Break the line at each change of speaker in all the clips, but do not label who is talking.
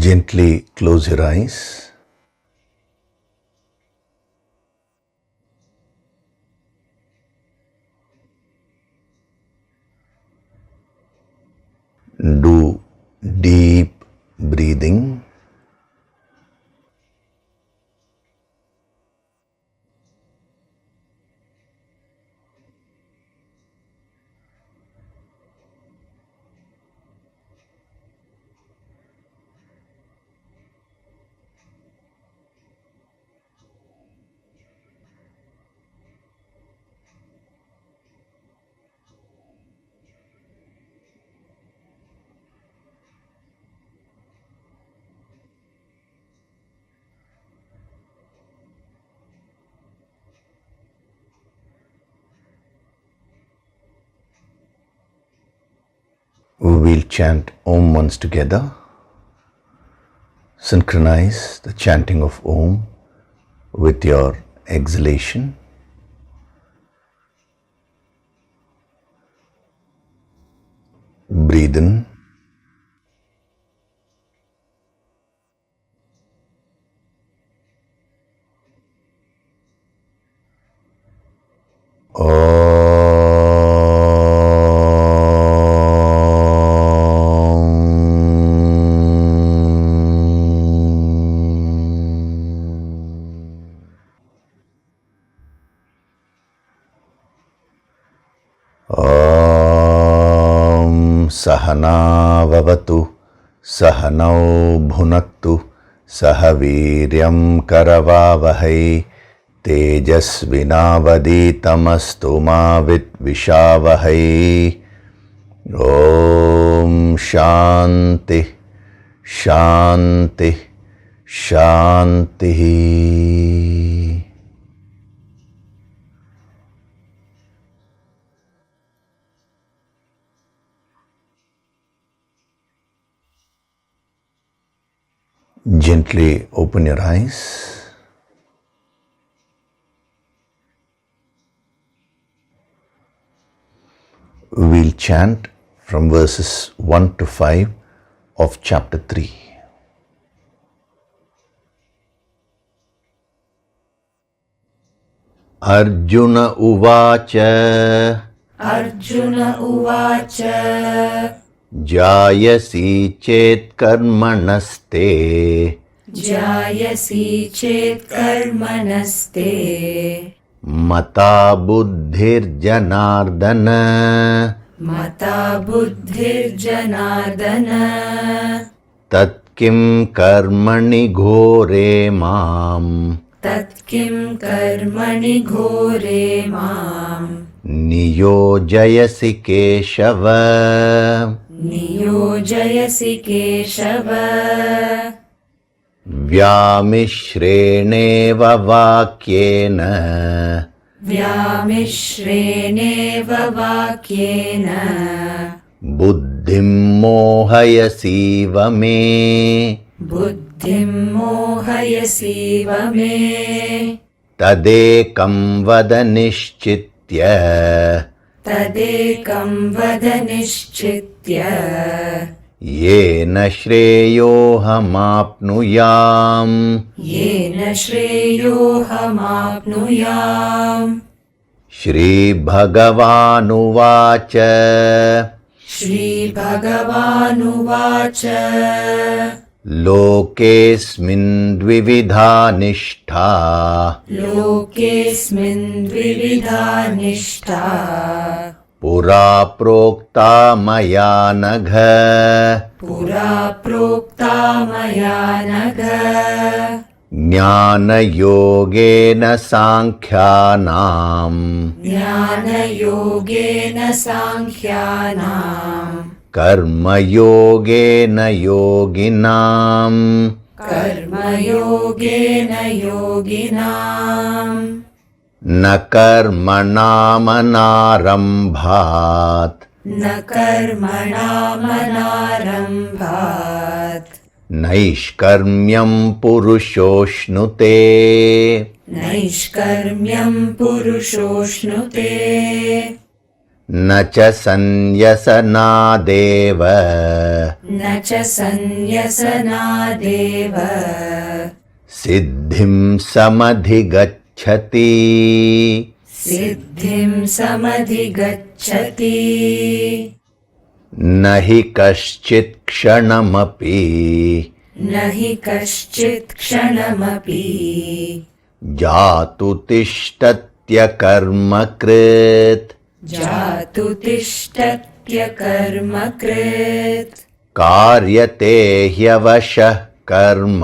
Gently close your eyes. Do deep breathing. We'll chant Om once together. Synchronize the chanting of Om with your exhalation. Breathe in. Sahana vavatu, sahanau bhunaktu, sahaviryam karavavahai, tejasvinavaditamastu ma vidvishavahai. Om Shanti, Shanti, Shanti. Gently open your eyes. We'll chant from verses 1 to 5 of chapter 3. Arjuna Uvacha.
Arjuna Uvacha.
Jayasi chet karmanaste.
Jayasi chet karmanaste.
Mata buddhir janardana.
Mata buddhir janardana.
Tat kim karmani ghore mam.
Tat kim karmani ghore mam.
Niyojayasi keshava.
Niyojayasi keshava.
Vyamishreneva vakyena.
Vyamishreneva vakyena.
Buddhim mohayasiva me.
Buddhim mohayasiva me.
Tadekam vada nishchitya.
Tadekam vada nishchitya.
Yena shreyohamapnuyam.
Yena shreyohamapnuyam.
Shri Bhagavanuvacha.
Shri Bhagavanuvacha.
Lokesmin dvividha nishtha.
Lokesmin dvividha nishtha.
Pura prokta maya nagha.
Pura prokta maya nagha.
Jnana yogena sankhyanam.
Jnana yogena sankhyanam.
Karma yogena yoginam.
Karma yogena yoginam.
Na karmanam
Na karmanam
Naishkarmyam purushoshnute.
Naishkarmyam purushoshnute.
Nacha sanyasana deva.
न च सन्न्यसनादेव
सिद्धिं समधिगच्छति
सिद्धिं समधिगच्छति
न हि कश्चित् क्षणमपि
न हि कश्चित् क्षणमपि
जातु तिष्ठत्यकर्मकृत्
जातु तिष्ठत्यकर्मकृत्
कार्यते ह्यवशः कर्म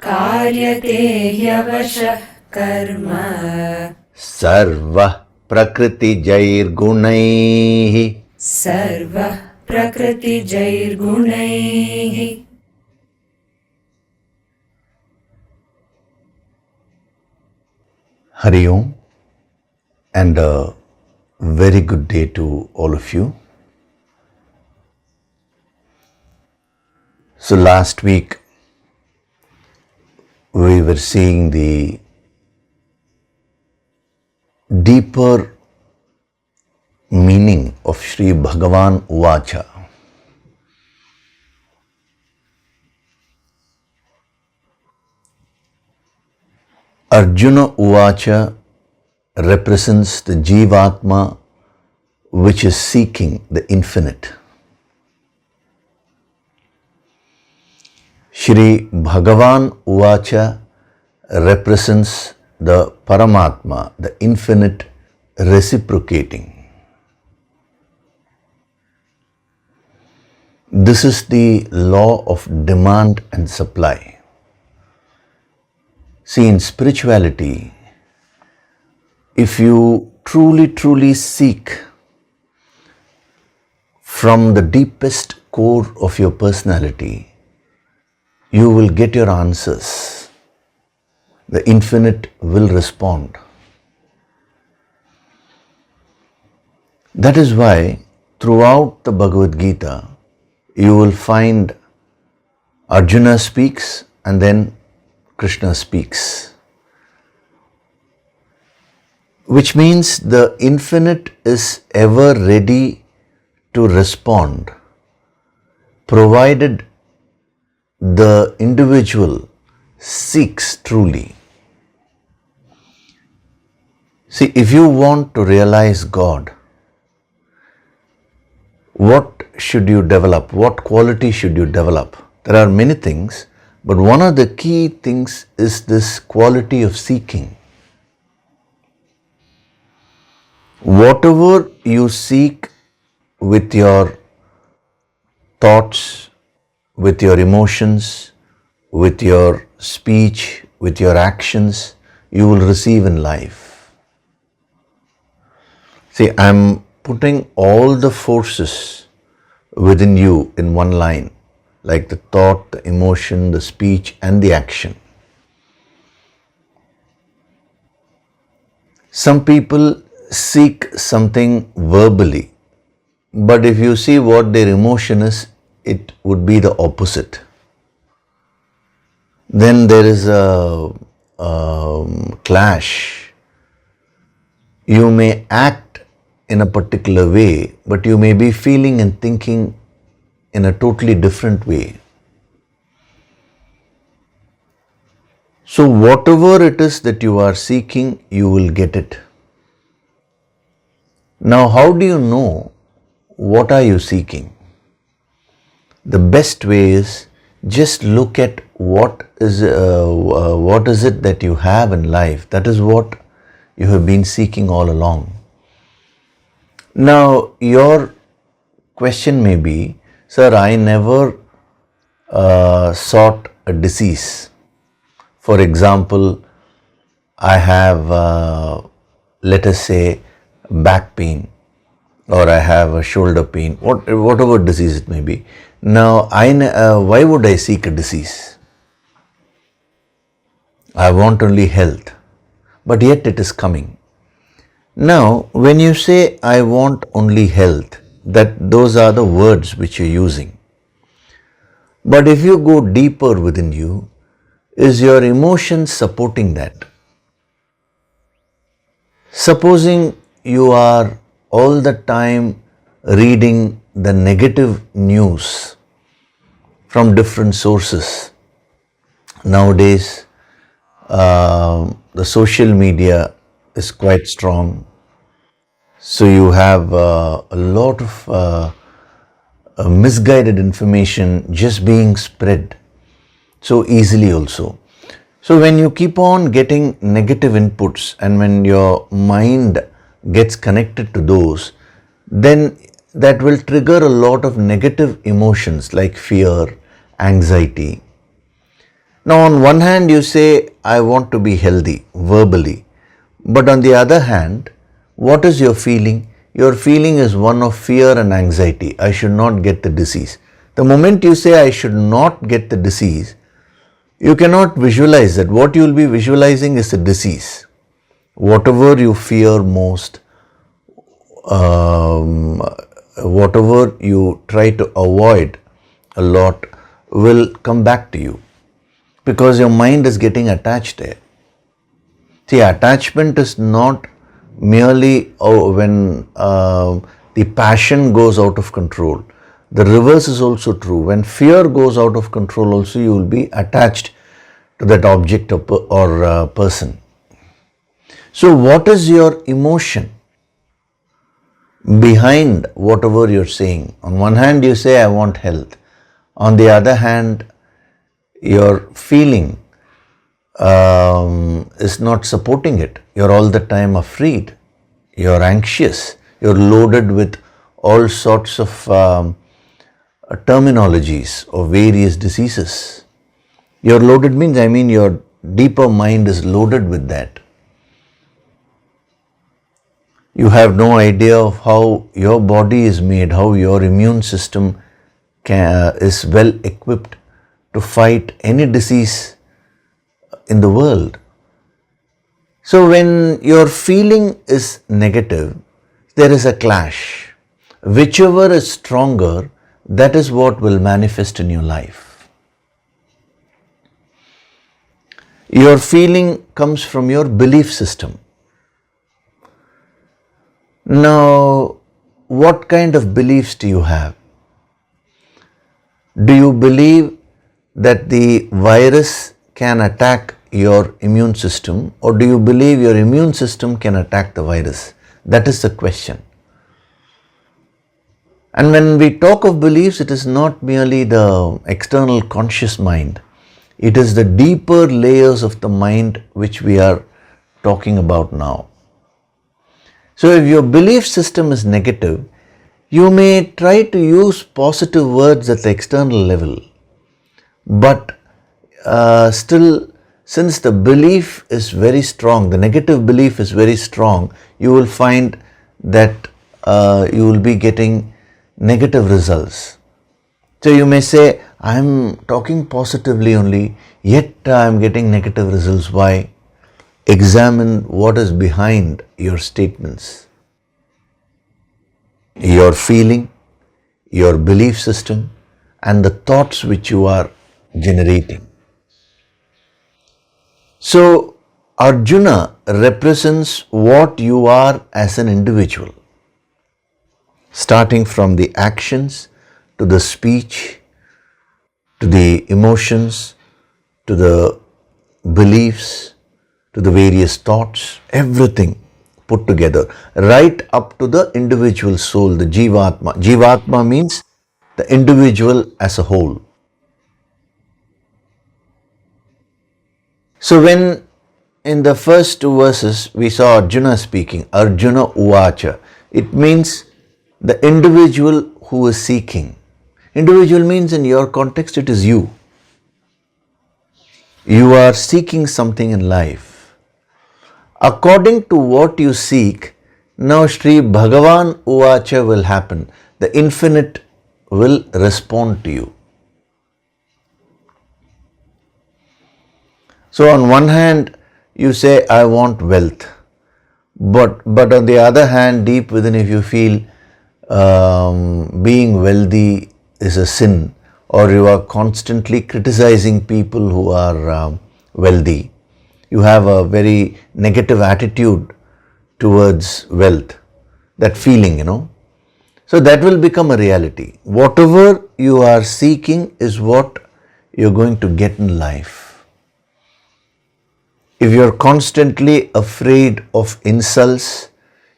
कार्यते ह्यवशः कर्म
सर्वः प्रकृतिजैर्गुणैः
सर्वः प्रकृतिजैर्गुणैः
Hari Om, and a very good day to all of you. So last week we were seeing the deeper meaning of Sri Bhagavan Uvacha. Arjuna Uvacha represents the Jivatma which is seeking the infinite. Shri Bhagavan Uvacha represents the Paramatma, the infinite reciprocating. This is the law of demand and supply. See, in spirituality, if you truly seek from the deepest core of your personality, you will get your answers. The infinite will respond. That is why throughout the Bhagavad Gita, you will find Arjuna speaks and then Krishna speaks. Which means the infinite is ever ready to respond, provided the individual seeks truly. See, if you want to realize God, what should you develop? What quality should you develop? There are many things, but one of the key things is this quality of seeking. Whatever you seek with your thoughts, with your emotions, with your speech, with your actions, you will receive in life. See, I am putting all the forces within you in one line, like the thought, the emotion, the speech, and the action. Some people seek something verbally, but if you see what their emotion is, it would be the opposite. Then there is a clash. You may act in a particular way, but you may be feeling and thinking in a totally different way. So whatever it is that you are seeking, you will get it. Now, how do you know what are you seeking? The best way is just look at what is it that you have in life. That is what you have been seeking all along. Now, your question may be, sir, I never sought a disease. For example, I have, let us say, back pain, or I have a shoulder pain, whatever disease it may be. Now, why would I seek a disease? I want only health, but yet it is coming. Now, when you say, I want only health, those are the words which you're using. But if you go deeper within you, is your emotion supporting that? Supposing you are all the time reading the negative news from different sources. Nowadays, the social media is quite strong. So you have a lot of misguided information just being spread so easily also. So when you keep on getting negative inputs and when your mind gets connected to those, then that will trigger a lot of negative emotions like fear, anxiety. Now on one hand you say, I want to be healthy verbally, but on the other hand, what is your feeling? Your feeling is one of fear and anxiety. I should not get the disease. The moment you say, I should not get the disease, you cannot visualize that. What you will be visualizing is a disease. Whatever you fear most, whatever you try to avoid a lot will come back to you because your mind is getting attached there. See, attachment is not merely when the passion goes out of control. The reverse is also true. When fear goes out of control also, you will be attached to that object or person. So what is your emotion behind whatever you're saying? On one hand you say, I want health. On the other hand, your feeling is not supporting it. You're all the time afraid. You're anxious. You're loaded with all sorts of terminologies of various diseases. You're loaded means, your deeper mind is loaded with that. You have no idea of how your body is made, how your immune system is well equipped to fight any disease in the world. So when your feeling is negative, there is a clash. Whichever is stronger, that is what will manifest in your life. Your feeling comes from your belief system. Now, what kind of beliefs do you have? Do you believe that the virus can attack your immune system, or do you believe your immune system can attack the virus? That is the question. And when we talk of beliefs, it is not merely the external conscious mind. It is the deeper layers of the mind which we are talking about now. So if your belief system is negative, you may try to use positive words at the external level, but still, since the belief is very strong, the negative belief is very strong, you will find that you will be getting negative results. So you may say, I am talking positively only, yet I am getting negative results. Why? Examine what is behind your statements. Your feeling, your belief system, and the thoughts which you are generating. So, Arjuna represents what you are as an individual, starting from the actions to the speech, to the emotions, to the beliefs, to the various thoughts, everything put together, right up to the individual soul, the Jivatma. Jivatma means the individual as a whole. So when in the first two verses we saw Arjuna speaking, Arjuna Uvacha, it means the individual who is seeking. Individual means in your context it is you. You are seeking something in life. According to what you seek, now Shri Bhagavan Uvacha will happen. The infinite will respond to you. So on one hand, you say, I want wealth. But on the other hand, deep within, if you feel being wealthy is a sin, or you are constantly criticizing people who are wealthy, you have a very negative attitude towards wealth, that feeling, So that will become a reality. Whatever you are seeking is what you're going to get in life. If you're constantly afraid of insults,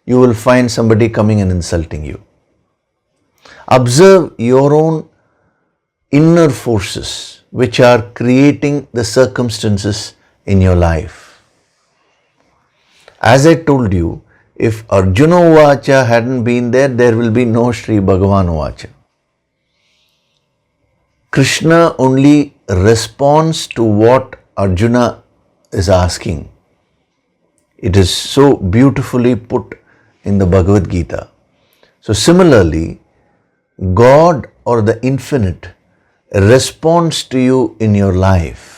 you will find somebody coming and insulting you. Observe your own inner forces which are creating the circumstances in your life. As I told you, if Arjuna Vacha hadn't been there, there will be no Sri Bhagavan Vacha. Krishna only responds to what Arjuna is asking. It is so beautifully put in the Bhagavad Gita. So similarly, God or the infinite responds to you in your life.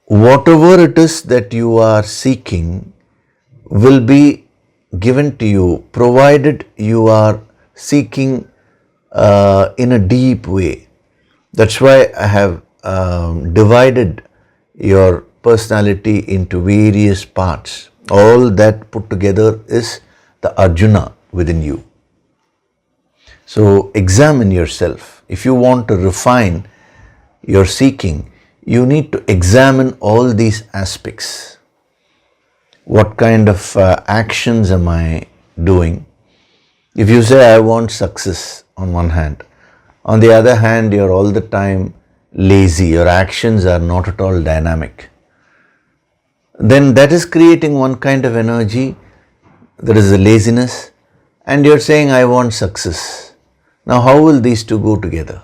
Whatever it is that you are seeking will be given to you, provided you are seeking in a deep way. That's why I have divided your personality into various parts. All that put together is the Arjuna within you. So examine yourself. If you want to refine your seeking, you need to examine all these aspects. What kind of actions am I doing? If you say, I want success on one hand, on the other hand, you're all the time lazy, your actions are not at all dynamic, then that is creating one kind of energy, that is the laziness, and you're saying, I want success. Now, how will these two go together?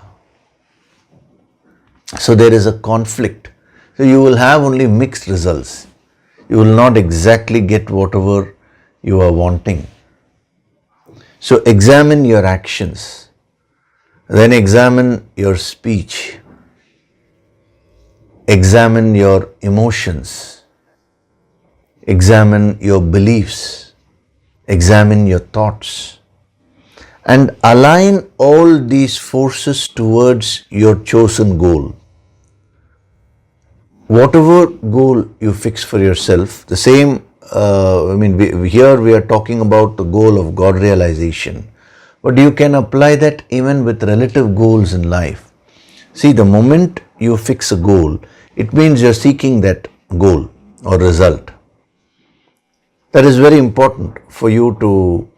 So there is a conflict. So you will have only mixed results. You will not exactly get whatever you are wanting. So examine your actions. Then examine your speech. Examine your emotions. Examine your beliefs. Examine your thoughts. And align all these forces towards your chosen goal. Whatever goal you fix for yourself, the same, here we are talking about the goal of God realization, but you can apply that even with relative goals in life. See, the moment you fix a goal, it means you're seeking that goal or result. That is very important for you to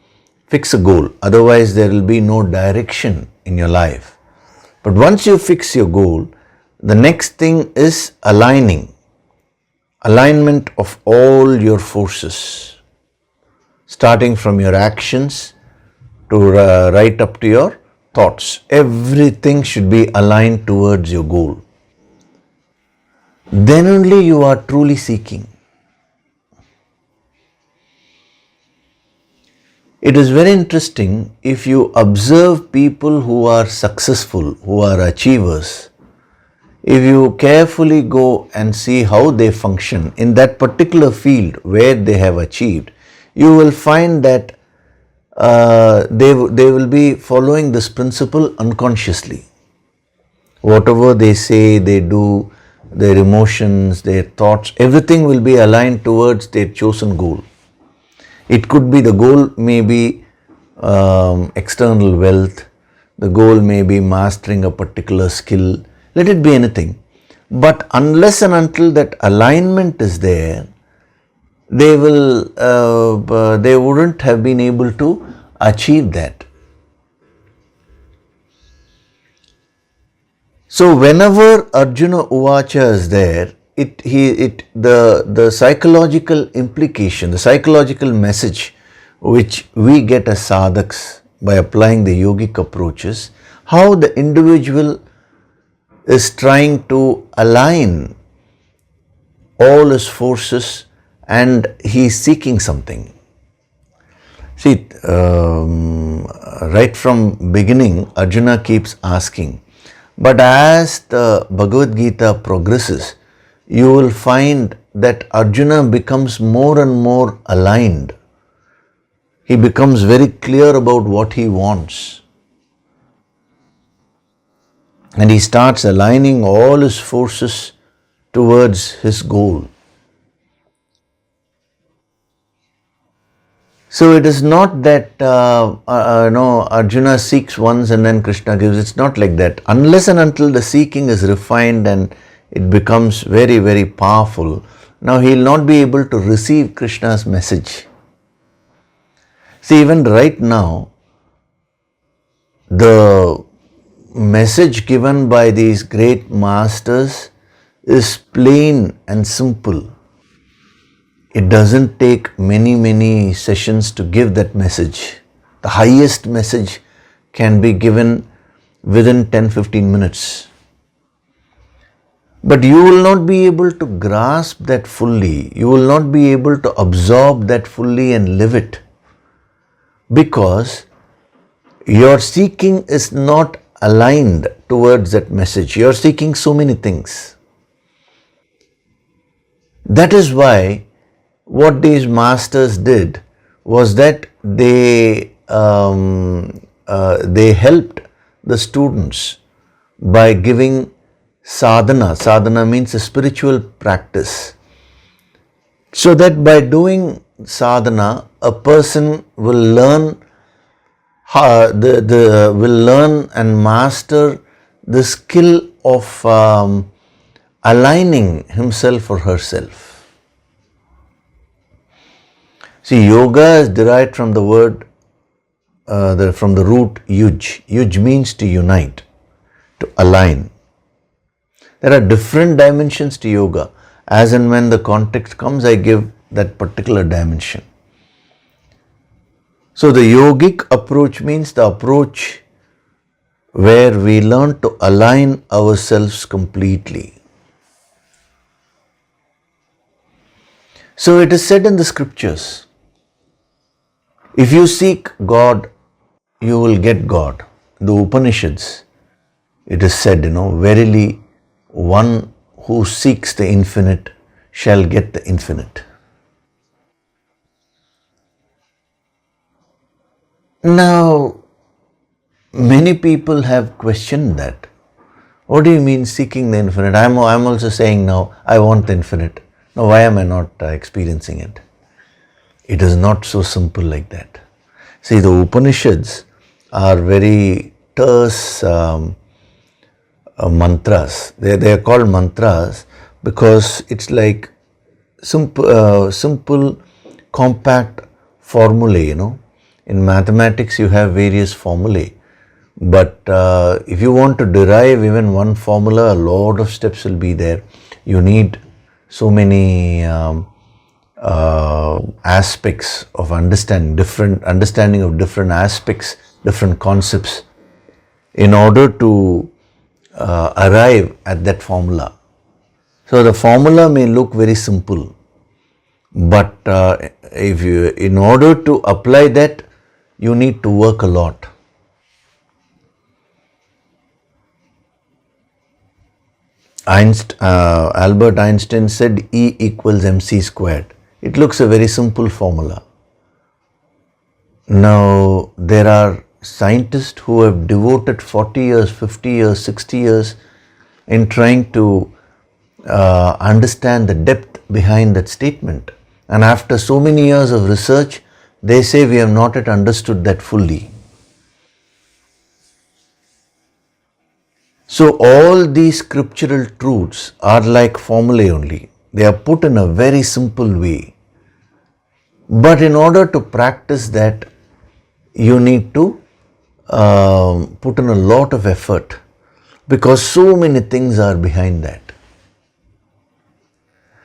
fix a goal, otherwise there will be no direction in your life. But once you fix your goal, the next thing is alignment of all your forces, starting from your actions to right up to your thoughts. Everything should be aligned towards your goal. Then only you are truly seeking. It is very interesting if you observe people who are successful, who are achievers. If you carefully go and see how they function in that particular field where they have achieved, you will find that they will be following this principle unconsciously. Whatever they say, they do, their emotions, their thoughts, everything will be aligned towards their chosen goal. It could be, the goal may be external wealth, the goal may be mastering a particular skill, let it be anything. But unless and until that alignment is there, they wouldn't have been able to achieve that. So whenever Arjuna Uvacha is there, the psychological implication, the psychological message which we get as sadhaks by applying the yogic approaches, how the individual is trying to align all his forces and he is seeking something. See, right from beginning, Arjuna keeps asking, but as the Bhagavad Gita progresses, you will find that Arjuna becomes more and more aligned. He becomes very clear about what he wants. And he starts aligning all his forces towards his goal. So it is not that Arjuna seeks once and then Krishna gives. It's not like that. Unless and until the seeking is refined and it becomes very, very powerful, now he will not be able to receive Krishna's message. See, even right now, the message given by these great masters is plain and simple. It doesn't take many sessions to give that message. The highest message can be given within 10-15 minutes. But you will not be able to grasp that fully. You will not be able to absorb that fully and live it, because your seeking is not aligned towards that message. You are seeking so many things. That is why what these masters did was that they helped the students by giving sadhana. Sadhana means a spiritual practice. So that by doing sadhana, a person will learn will learn and master the skill of aligning himself or herself. See, yoga is derived from the word, from the root yuj. Yuj means to unite, to align. There are different dimensions to yoga. As and when the context comes, I give that particular dimension. So the yogic approach means the approach where we learn to align ourselves completely. So it is said in the scriptures, if you seek God, you will get God. The Upanishads, it is said, verily one who seeks the infinite shall get the infinite. Now, many people have questioned that. What do you mean seeking the infinite? I'm also saying now, I want the infinite. Now, why am I not experiencing it? It is not so simple like that. See, the Upanishads are very terse mantras. They are called mantras because it's like simple, compact formulae, In mathematics, you have various formulae. But if you want to derive even one formula, a lot of steps will be there. You need so many aspects of understanding, different understanding of different aspects, different concepts, in order to arrive at that formula. So the formula may look very simple, but in order to apply that, you need to work a lot. Albert Einstein said E equals mc squared. It looks a very simple formula. Now, there are scientists who have devoted 40 years, 50 years, 60 years in trying to understand the depth behind that statement. And after so many years of research, they say we have not yet understood that fully. So all these scriptural truths are like formulae only. They are put in a very simple way. But in order to practice that, you need to put in a lot of effort, because so many things are behind that.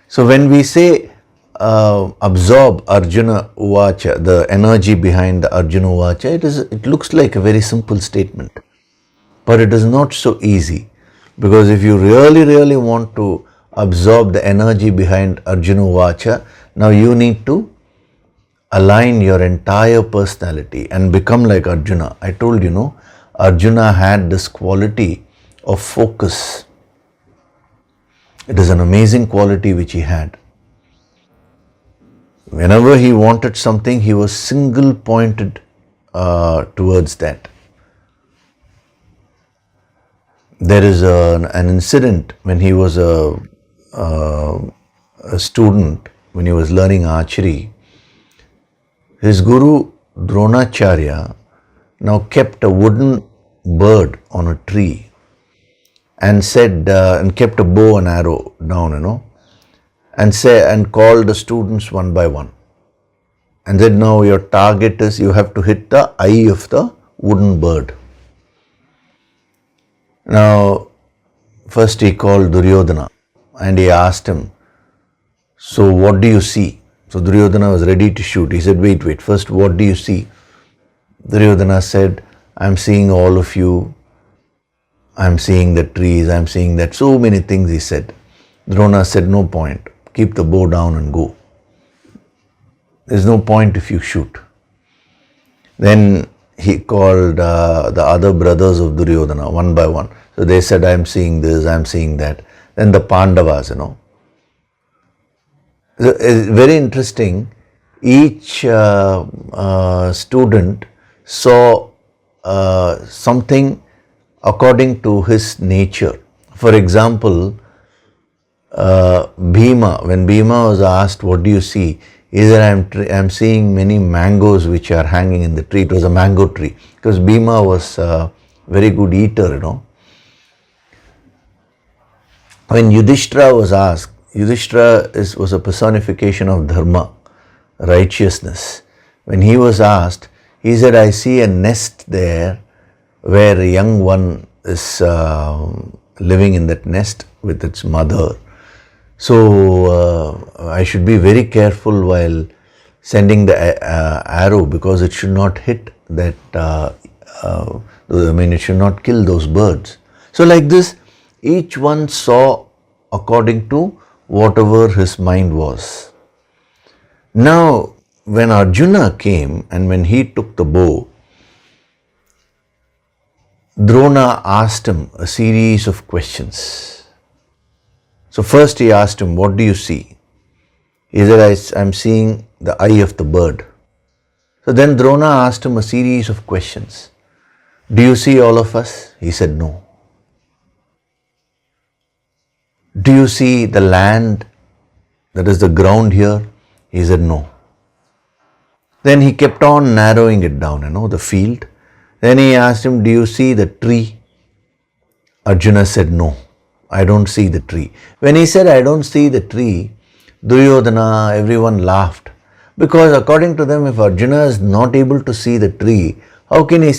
So when we say absorb Arjuna Uvacha, the energy behind the Arjuna Uvacha, it looks like a very simple statement. But it is not so easy, because if you really want to absorb the energy behind Arjuna Uvacha, now you need to align your entire personality and become like Arjuna. I told you, Arjuna had this quality of focus. It is an amazing quality which he had. Whenever he wanted something, he was single pointed towards that. There is an incident when he was a student, when he was learning archery. his guru Dronacharya now kept a wooden bird on a tree and said, and kept a bow and arrow down, and called the students one by one. And said, now your target is you have to hit the eye of the wooden bird. Now, first he called Duryodhana and he asked him, so what do you see? So Duryodhana was ready to shoot. He said, wait, first what do you see? Duryodhana said, I'm seeing all of you. I'm seeing the trees, I'm seeing that. So many things he said. Drona said, no point. Keep the bow down and go. There's no point if you shoot. Then he called the other brothers of Duryodhana one by one. So they said, I'm seeing this, I'm seeing that. Then the Pandavas, So it's very interesting. Each student saw something according to his nature. For example, Bhima, when Bhima was asked, what do you see? He said, I'm seeing many mangoes which are hanging in the tree. It was a mango tree. Because Bhima was a very good eater, When Yudhishthira was asked, Yudhishthira was a personification of dharma, righteousness. When he was asked, he said, I see a nest there where a young one is living in that nest with its mother. So I should be very careful while sending the arrow because it should not hit that, it should not kill those birds. So like this, each one saw according to whatever his mind was. Now, when Arjuna came and when he took the bow, Drona asked him a series of questions. So first he asked him, what do you see? He said, I'm seeing the eye of the bird. So then Drona asked him a series of questions. Do you see all of us? He said, no. Do you see the land, that is the ground here? He said, no. Then he kept on narrowing it down, the field. Then he asked him, do you see the tree? Arjuna said, no, I don't see the tree. When he said, I don't see the tree, Duryodhana, everyone laughed. Because according to them, if Arjuna is not able to see the tree, how can he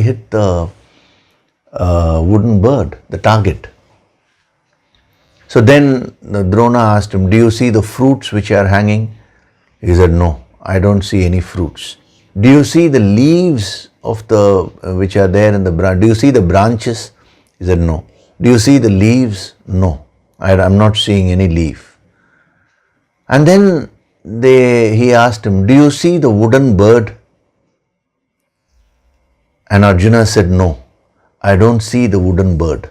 hit the wooden bird, the target? So then Drona asked him, do you see the fruits which are hanging? He said, no, I don't see any fruits. Do you see the leaves of which are there in the branch? Do you see the branches? He said, no. Do you see the leaves? No, I'm not seeing any leaf. And then he asked him, do you see the wooden bird? And Arjuna said, no, I don't see the wooden bird.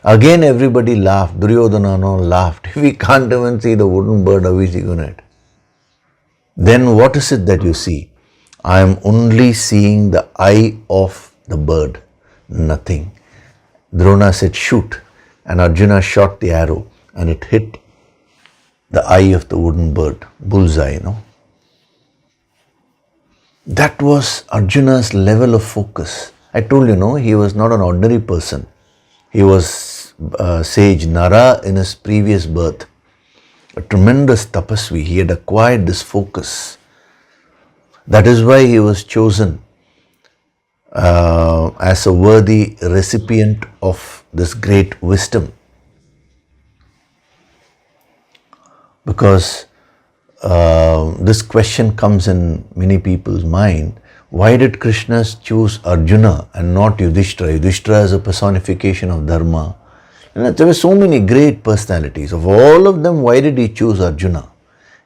Again everybody laughed. Duryodhana laughed. If we can't even see the wooden bird, how is he going to? Then what is it that you see? I am only seeing the eye of the bird, nothing. Drona said, shoot. And Arjuna shot the arrow and it hit the eye of the wooden bird, bullseye, That was Arjuna's level of focus. I told you, he was not an ordinary person. He was sage Nara in his previous birth. A tremendous tapasvi. He had acquired this focus. That is why he was chosen as a worthy recipient of this great wisdom. Because this question comes in many people's mind. Why did Krishna choose Arjuna and not Yudhishthira? Yudhishthira is a personification of dharma. And there were so many great personalities. Of all of them, why did he choose Arjuna?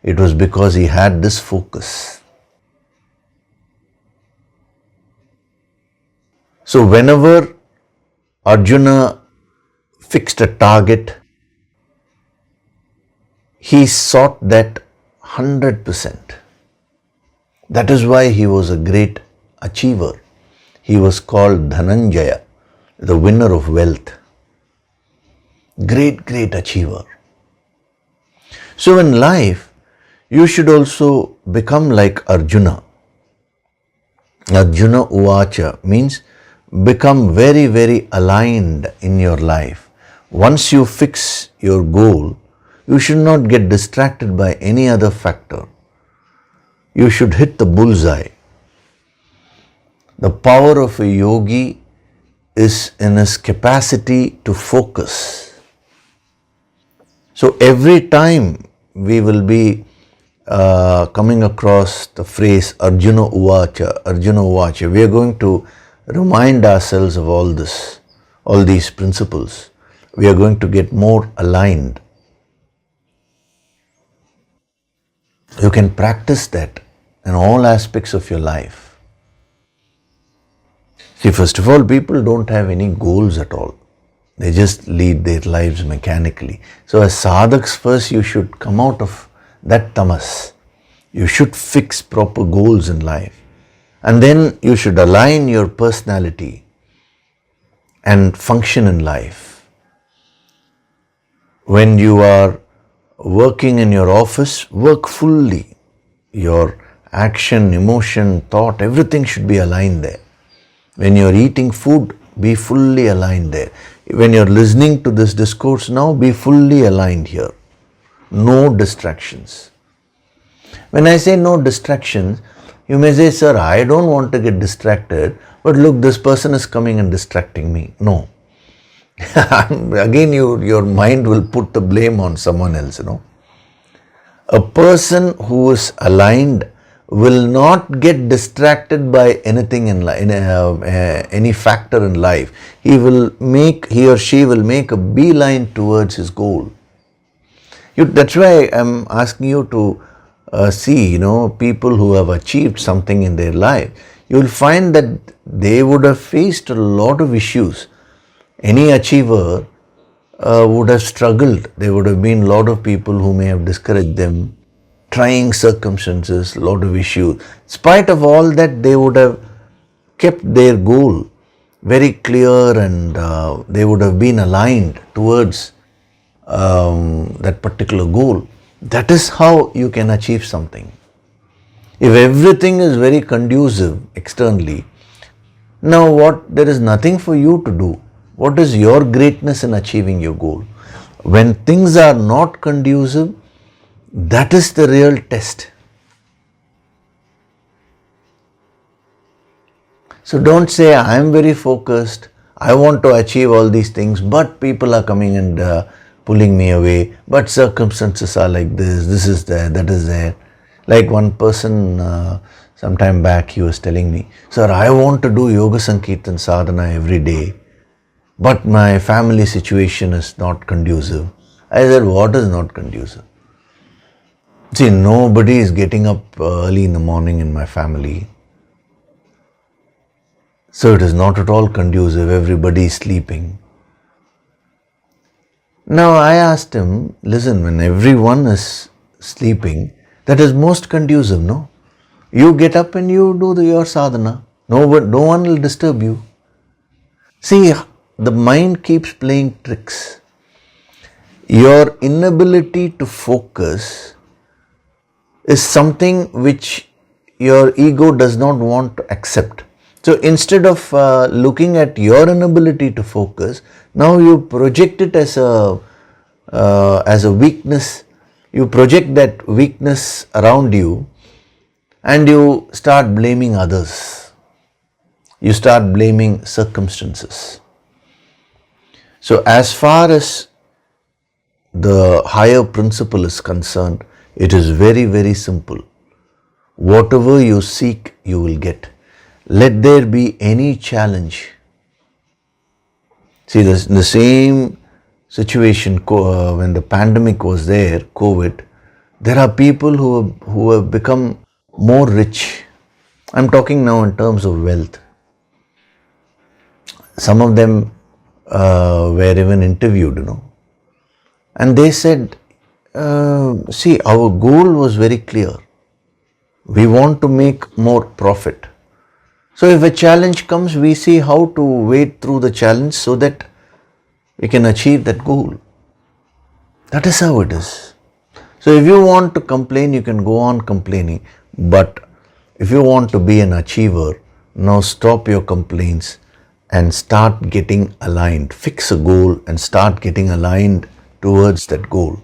It was because he had this focus. So whenever Arjuna fixed a target, he sought that 100%. That is why he was a great achiever. He was called Dhananjaya, the winner of wealth. Great achiever. So in life, you should also become like Arjuna. Arjuna Uvacha means become very, very aligned in your life. Once you fix your goal, you should not get distracted by any other factor. You should hit the bullseye. The power of a yogi is in his capacity to focus. So every time we will be coming across the phrase Arjuna Uvacha, we are going to remind ourselves of all this, all these principles. We are going to get more aligned. You can practice that in all aspects of your life. See, first of all, people don't have any goals at all. They just lead their lives mechanically. So as sadhaks, first you should come out of that tamas. You should fix proper goals in life. And then you should align your personality and function in life. When you are working in your office, work fully. Your action, emotion, thought, everything should be aligned there. When you're eating food, be fully aligned there. When you're listening to this discourse now, be fully aligned here. No distractions. When I say no distractions, you may say, sir, I don't want to get distracted, but look, this person is coming and distracting me. No. Again, your mind will put the blame on someone else, A person who is aligned will not get distracted by anything in life, any factor in life. He or she will make a beeline towards his goal. That's why I'm asking you to see, people who have achieved something in their life. You will find that they would have faced a lot of issues. Any achiever would have struggled. There would have been a lot of people who may have discouraged them, trying circumstances, a lot of issues. In spite of all that, they would have kept their goal very clear and they would have been aligned towards that particular goal. That is how you can achieve something. If everything is very conducive externally, now there is nothing for you to do. What is your greatness in achieving your goal? When things are not conducive, that is the real test. So don't say, I am very focused, I want to achieve all these things, but people are coming and pulling me away, but circumstances are like this is there, that is there. Like one person some time back, he was telling me, sir, I want to do Yoga Sankirtan Sadhana every day, but my family situation is not conducive. I said, what is not conducive? See, nobody is getting up early in the morning in my family. So it is not at all conducive. Everybody is sleeping. Now I asked him, listen, when everyone is sleeping, that is most conducive, no? You get up and you do your sadhana. No one will disturb you. See, the mind keeps playing tricks. Your inability to focus is something which your ego does not want to accept. So instead of looking at your inability to focus, now you project it as a weakness. You project that weakness around you and you start blaming others. You start blaming circumstances. So as far as the higher principle is concerned, it is very, very simple. Whatever you seek, you will get. Let there be any challenge. See, the same situation when the pandemic was there, COVID, there are people who have become more rich. I'm talking now in terms of wealth. Some of them were even interviewed, and they said, see, our goal was very clear. We want to make more profit. So if a challenge comes, we see how to wade through the challenge so that we can achieve that goal. That is how it is. So if you want to complain, you can go on complaining. But if you want to be an achiever, Now stop your complaints and start getting aligned. Fix a goal and start getting aligned towards that goal.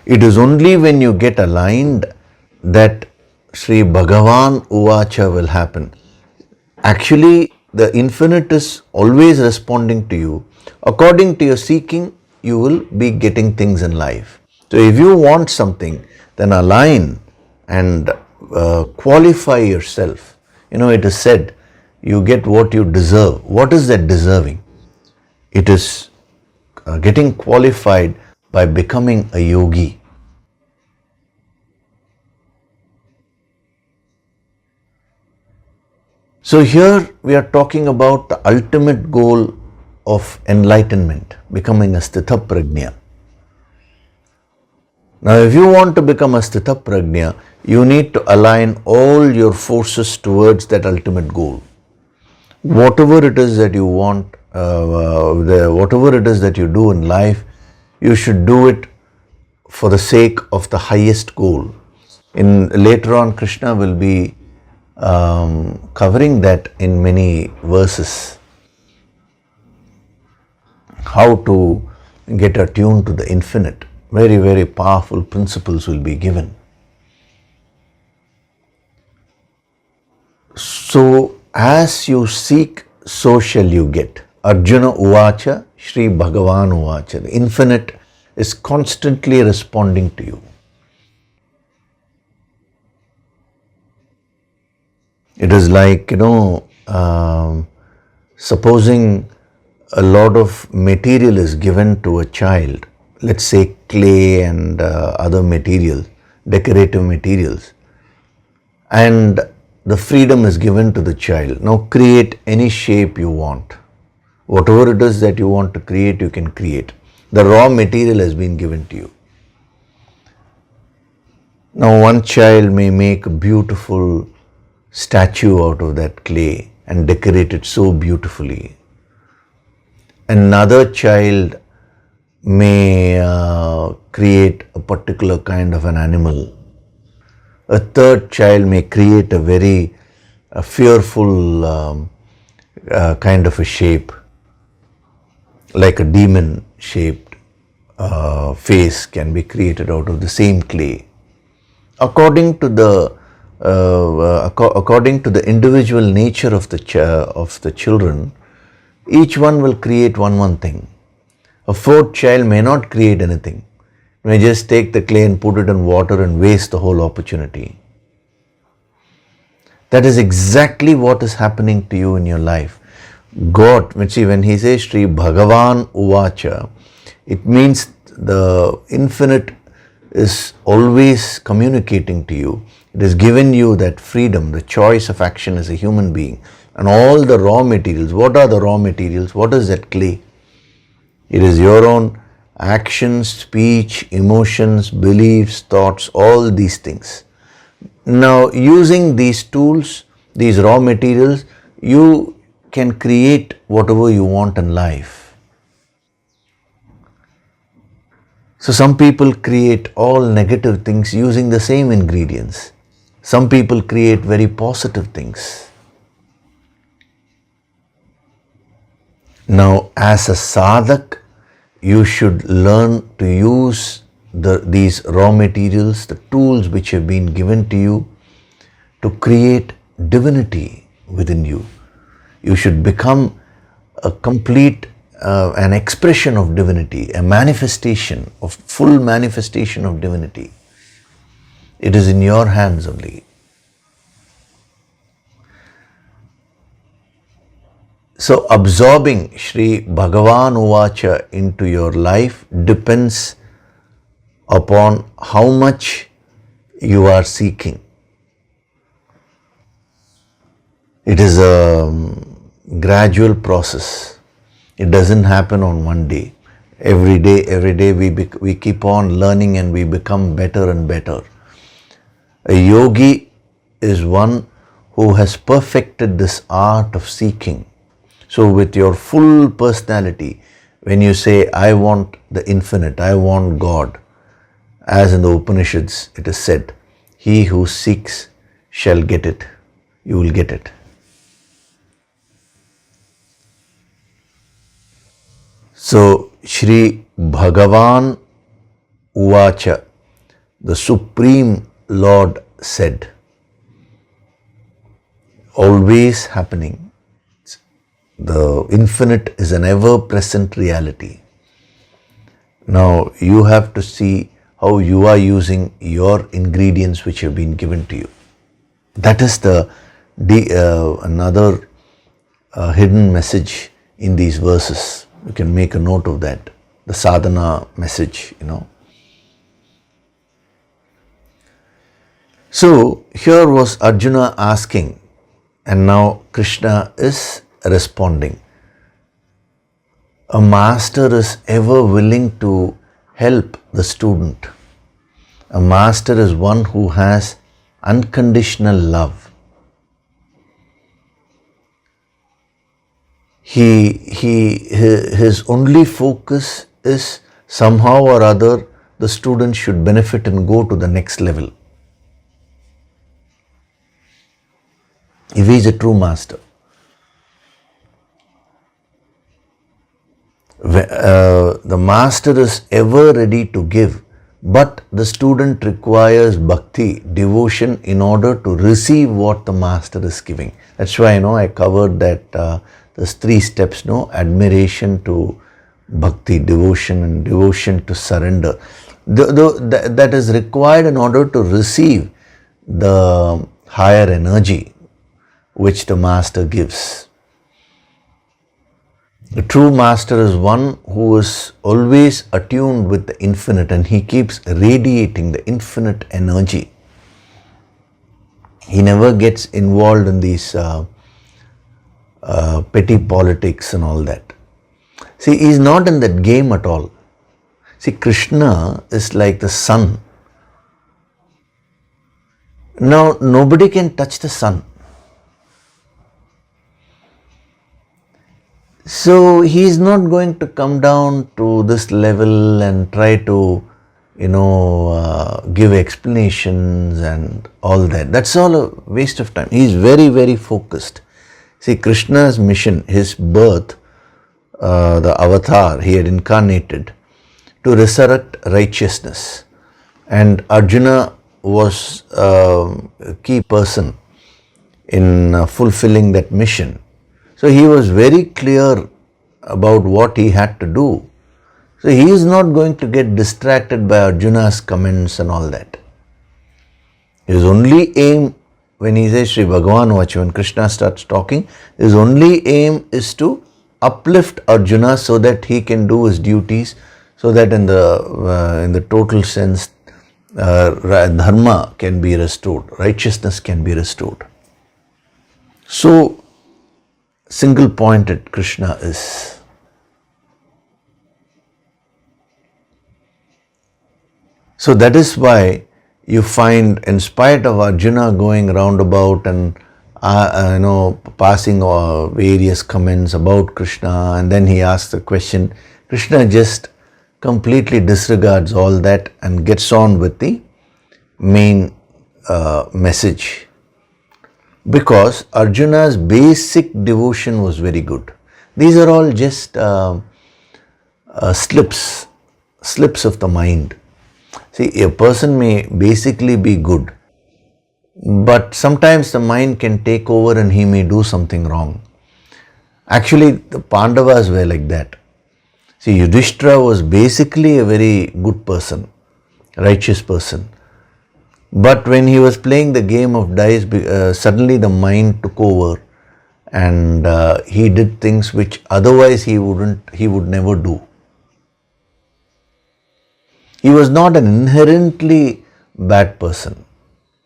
It is only when you get aligned that Sri Bhagavan Uvacha will happen. Actually, the infinite is always responding to you. According to your seeking, you will be getting things in life. So if you want something, then align and qualify yourself. It is said, you get what you deserve. What is that deserving? It is getting qualified by becoming a yogi. So here we are talking about the ultimate goal of enlightenment, becoming a sthita prajna. Now if you want to become a sthita prajna, you need to align all your forces towards that ultimate goal. Whatever it is that you want, whatever it is that you do in life, you should do it for the sake of the highest goal. Later on, Krishna will be covering that in many verses. How to get attuned to the infinite. Very, very powerful principles will be given. So, as you seek, so shall you get. Arjuna Uvacha, Sri Bhagavan Uvacha. The infinite is constantly responding to you. It is like, supposing a lot of material is given to a child, let's say clay and other materials, decorative materials, and the freedom is given to the child. Now create any shape you want. Whatever it is that you want to create, you can create. The raw material has been given to you. Now one child may make a beautiful statue out of that clay and decorate it so beautifully. Another child may create a particular kind of an animal. A third child may create a very fearful kind of a shape, like a demon shaped face can be created out of the same clay. According to the individual nature of the children, each one will create one thing. A fourth child may not create anything. May just take the clay and put it in water and waste the whole opportunity. That is exactly what is happening to you in your life. God, when he says Sri Bhagavan Uvacha, it means the infinite is always communicating to you. It has given you that freedom, the choice of action as a human being. And all the raw materials. What are the raw materials? What is that clay? It is your own actions, speech, emotions, beliefs, thoughts, all these things. Now, using these tools, these raw materials, you can create whatever you want in life. So some people create all negative things using the same ingredients. Some people create very positive things. Now, as a sadhak, you should learn to use these raw materials, the tools which have been given to you, to create divinity within you. You should become a complete, an expression of divinity, a manifestation, of full manifestation of divinity. It is in your hands only. So absorbing Sri Bhagavan Uvacha into your life depends upon how much you are seeking. It is a gradual process. It doesn't happen on one day. Every day we keep on learning and we become better and better. A yogi is one who has perfected this art of seeking. So with your full personality, when you say, I want the infinite, I want God, as in the Upanishads it is said, he who seeks shall get it, you will get it. So, Shri Bhagavan Uvacha, the Supreme Lord said, always happening. The infinite is an ever-present reality. Now, you have to see how you are using your ingredients which have been given to you. That is another hidden message in these verses. You can make a note of that. The sadhana message, So, here was Arjuna asking, and now Krishna is responding. A master is ever willing to help the student. A master is one who has unconditional love. His only focus is somehow or other the student should benefit and go to the next level. If he is a true master. The master is ever ready to give, but the student requires bhakti, devotion, in order to receive what the master is giving. That's why I covered that there's 3 steps, admiration to bhakti, devotion, and devotion to surrender. That is required in order to receive the higher energy which the master gives. The true master is one who is always attuned with the infinite, and he keeps radiating the infinite energy. He never gets involved in these petty politics and all that. See, he is not in that game at all. See, Krishna is like the sun. Now, nobody can touch the sun. So he is not going to come down to this level and try to, give explanations and all that. That's all a waste of time. He is very, very focused. See, Krishna's mission, his birth, the avatar he had incarnated to resurrect righteousness. And Arjuna was a key person in fulfilling that mission. So he was very clear about what he had to do. So he is not going to get distracted by Arjuna's comments and all that. His only aim, when he says Sri Bhagavan Vacha, when Krishna starts talking, his only aim is to uplift Arjuna so that he can do his duties, so that in the total sense, dharma can be restored, righteousness can be restored. So, single-pointed Krishna is. So that is why you find, in spite of Arjuna going roundabout and passing various comments about Krishna, and then he asks the question, Krishna just completely disregards all that and gets on with the main message. Because Arjuna's basic devotion was very good. These are all just slips of the mind. See, a person may basically be good, but sometimes the mind can take over and he may do something wrong. Actually, the Pandavas were like that. See, Yudhishthira was basically a very good person, righteous person. But when he was playing the game of dice, suddenly the mind took over and he did things which otherwise he would never do. He was not an inherently bad person.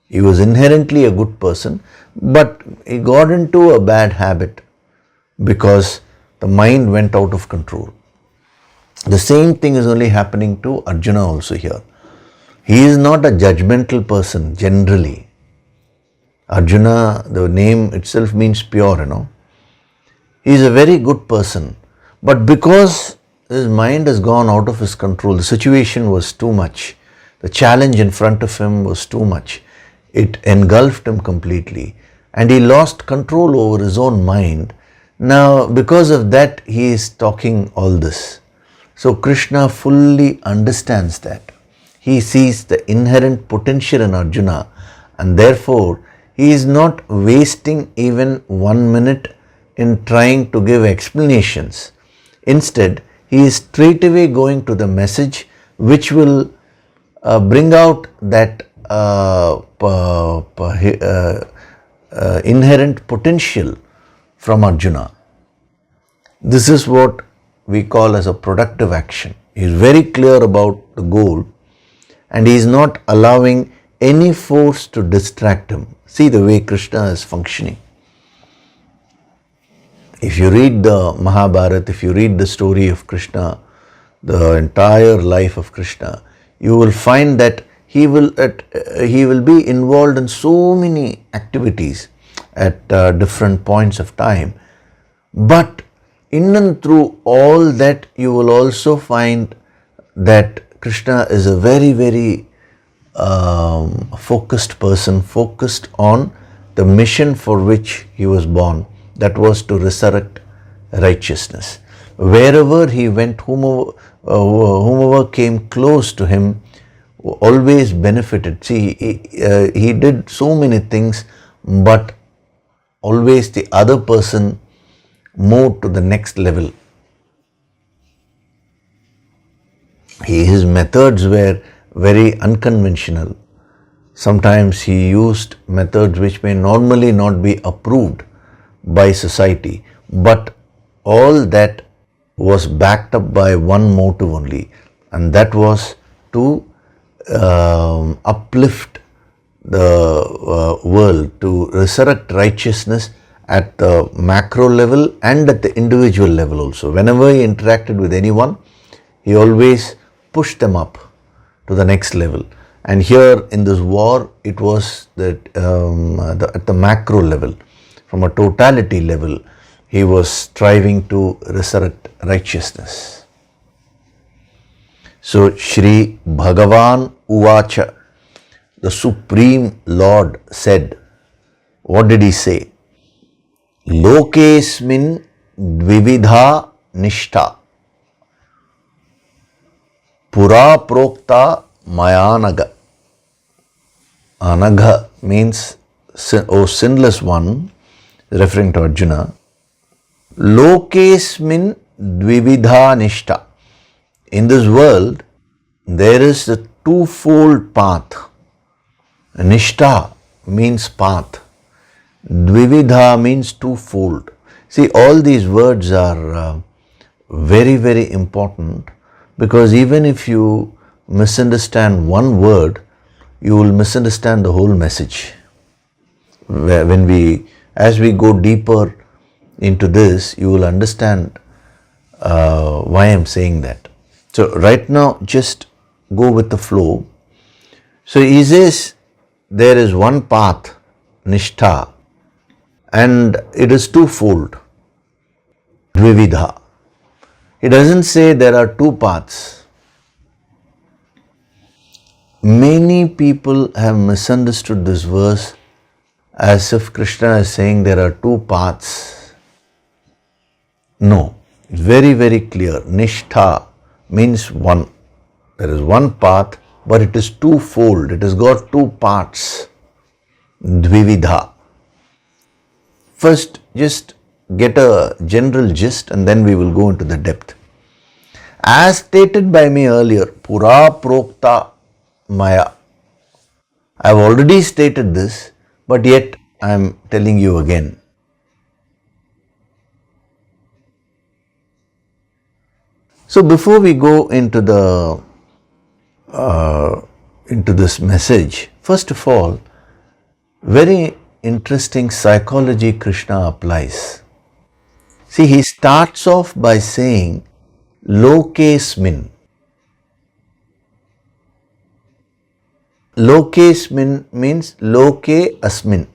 He was inherently a good person, but he got into a bad habit because the mind went out of control. The same thing is only happening to Arjuna also here. He is not a judgmental person generally. Arjuna, the name itself means pure, He is a very good person. But because his mind has gone out of his control, the situation was too much. The challenge in front of him was too much. It engulfed him completely and he lost control over his own mind. Now, because of that, he is talking all this. So, Krishna fully understands that. He sees the inherent potential in Arjuna and therefore he is not wasting even 1 minute in trying to give explanations. Instead, he is straightaway going to the message which will bring out that inherent potential from Arjuna. This is what we call as a productive action. He is very clear about the goal and he is not allowing any force to distract him. See the way Krishna is functioning. If you read the Mahabharata, if you read the story of Krishna, the entire life of Krishna, you will find that he will be involved in so many activities at different points of time. But in and through all that, you will also find that Krishna is a very, very focused person, focused on the mission for which he was born, that was to resurrect righteousness. Wherever he went, whomever came close to him always benefited. See, he did so many things, but always the other person moved to the next level. His methods were very unconventional. Sometimes he used methods which may normally not be approved by society, but all that was backed up by one motive only, and that was to uplift the world, to resurrect righteousness at the macro level and at the individual level also. Whenever he interacted with anyone, he always pushed them up to the next level. And here in this war, it was that at the macro level, from a totality level, he was striving to resurrect righteousness. So, Shri Bhagavan Uvacha, the Supreme Lord said, what did he say? Lokesmin dvividha nishtha pura prokta mayanaga. Anagha means, O sinless one, referring to Arjuna. Lokesmin dvividha nishtha. In this world, there is a twofold path. Nishtha means path. Dvividha means twofold. See, all these words are very, very important, because even if you misunderstand one word, you will misunderstand the whole message. As we go deeper into this, you will understand why I am saying that. So right now, just go with the flow. So he says there is one path, nishtha, and it is twofold, dvividha. He doesn't say there are two paths. Many people have misunderstood this verse as if Krishna is saying there are two paths. No, it's very, very clear. Nishtha means one. There is one path, but it is twofold. It has got two parts. Dvividha. First, just get a general gist and then we will go into the depth. As stated by me earlier, pura prokta maya. I have already stated this, but yet I am telling you again. So before we go into this message, first of all, very interesting psychology Krishna applies. See, he starts off by saying Lokesmin. Lokesmin means Loke Asmin.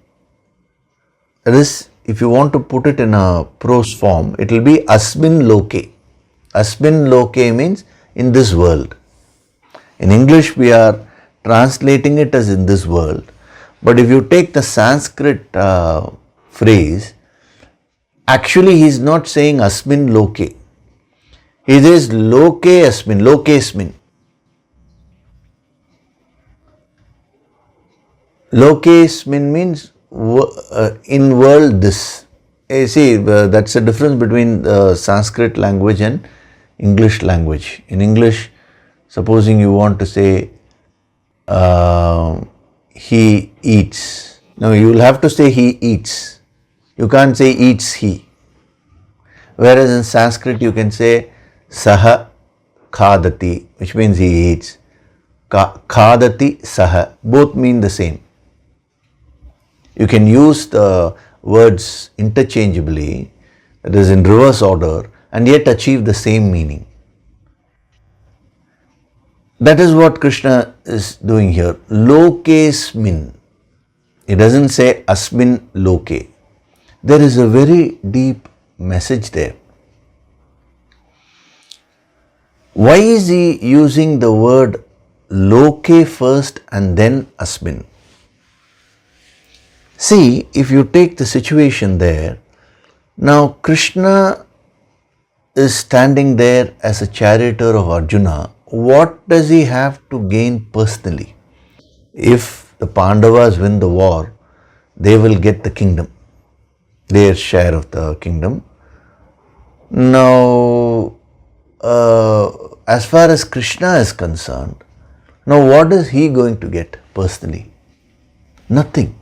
That is, if you want to put it in a prose form, it will be Asmin Loke. Asmin Loke means in this world. In English, we are translating it as in this world. But if you take the Sanskrit phrase, actually he is not saying asmin loke. He says loke asmin, lokesmin. Lokesmin means in world this. You see, that's the difference between Sanskrit language and English language. In English, supposing you want to say he eats. No, you will have to say he eats. You can't say eats he. Whereas in Sanskrit you can say saha khadati, which means he eats. Khadati saha, both mean the same. You can use the words interchangeably, that is in reverse order, and yet achieve the same meaning. That is what Krishna is doing here. Lokesmin. He doesn't say asmin loke. There is a very deep message there. Why is he using the word loke first and then asmin? See, if you take the situation there, now Krishna is standing there as a charioteer of Arjuna. What does he have to gain personally? If the Pandavas win the war, they will get the kingdom, their share of the kingdom. Now, as far as Krishna is concerned, now what is he going to get personally? Nothing.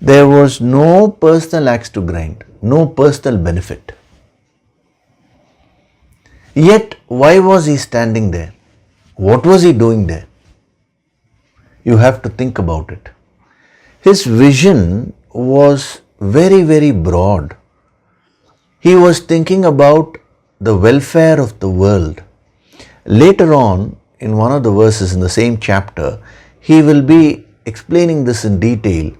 There was no personal axe to grind, no personal benefit. Yet, why was he standing there? What was he doing there? You have to think about it. His vision was very, very broad. He was thinking about the welfare of the world. Later on, in one of the verses in the same chapter, he will be explaining this in detail.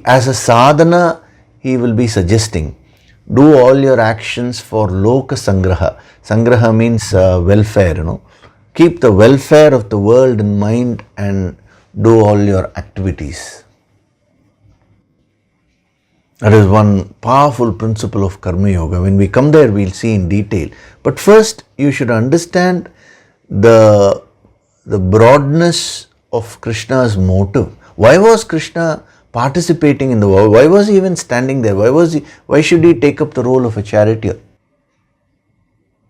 As a sadhana, he will be suggesting, do all your actions for loka sangraha. Sangraha means welfare, Keep the welfare of the world in mind and do all your activities. That is one powerful principle of Karma Yoga. When we come there, we'll see in detail. But first, you should understand the broadness of Krishna's motive. Why was Krishna participating in the war? Why was he even standing there? Why should he take up the role of a charioteer?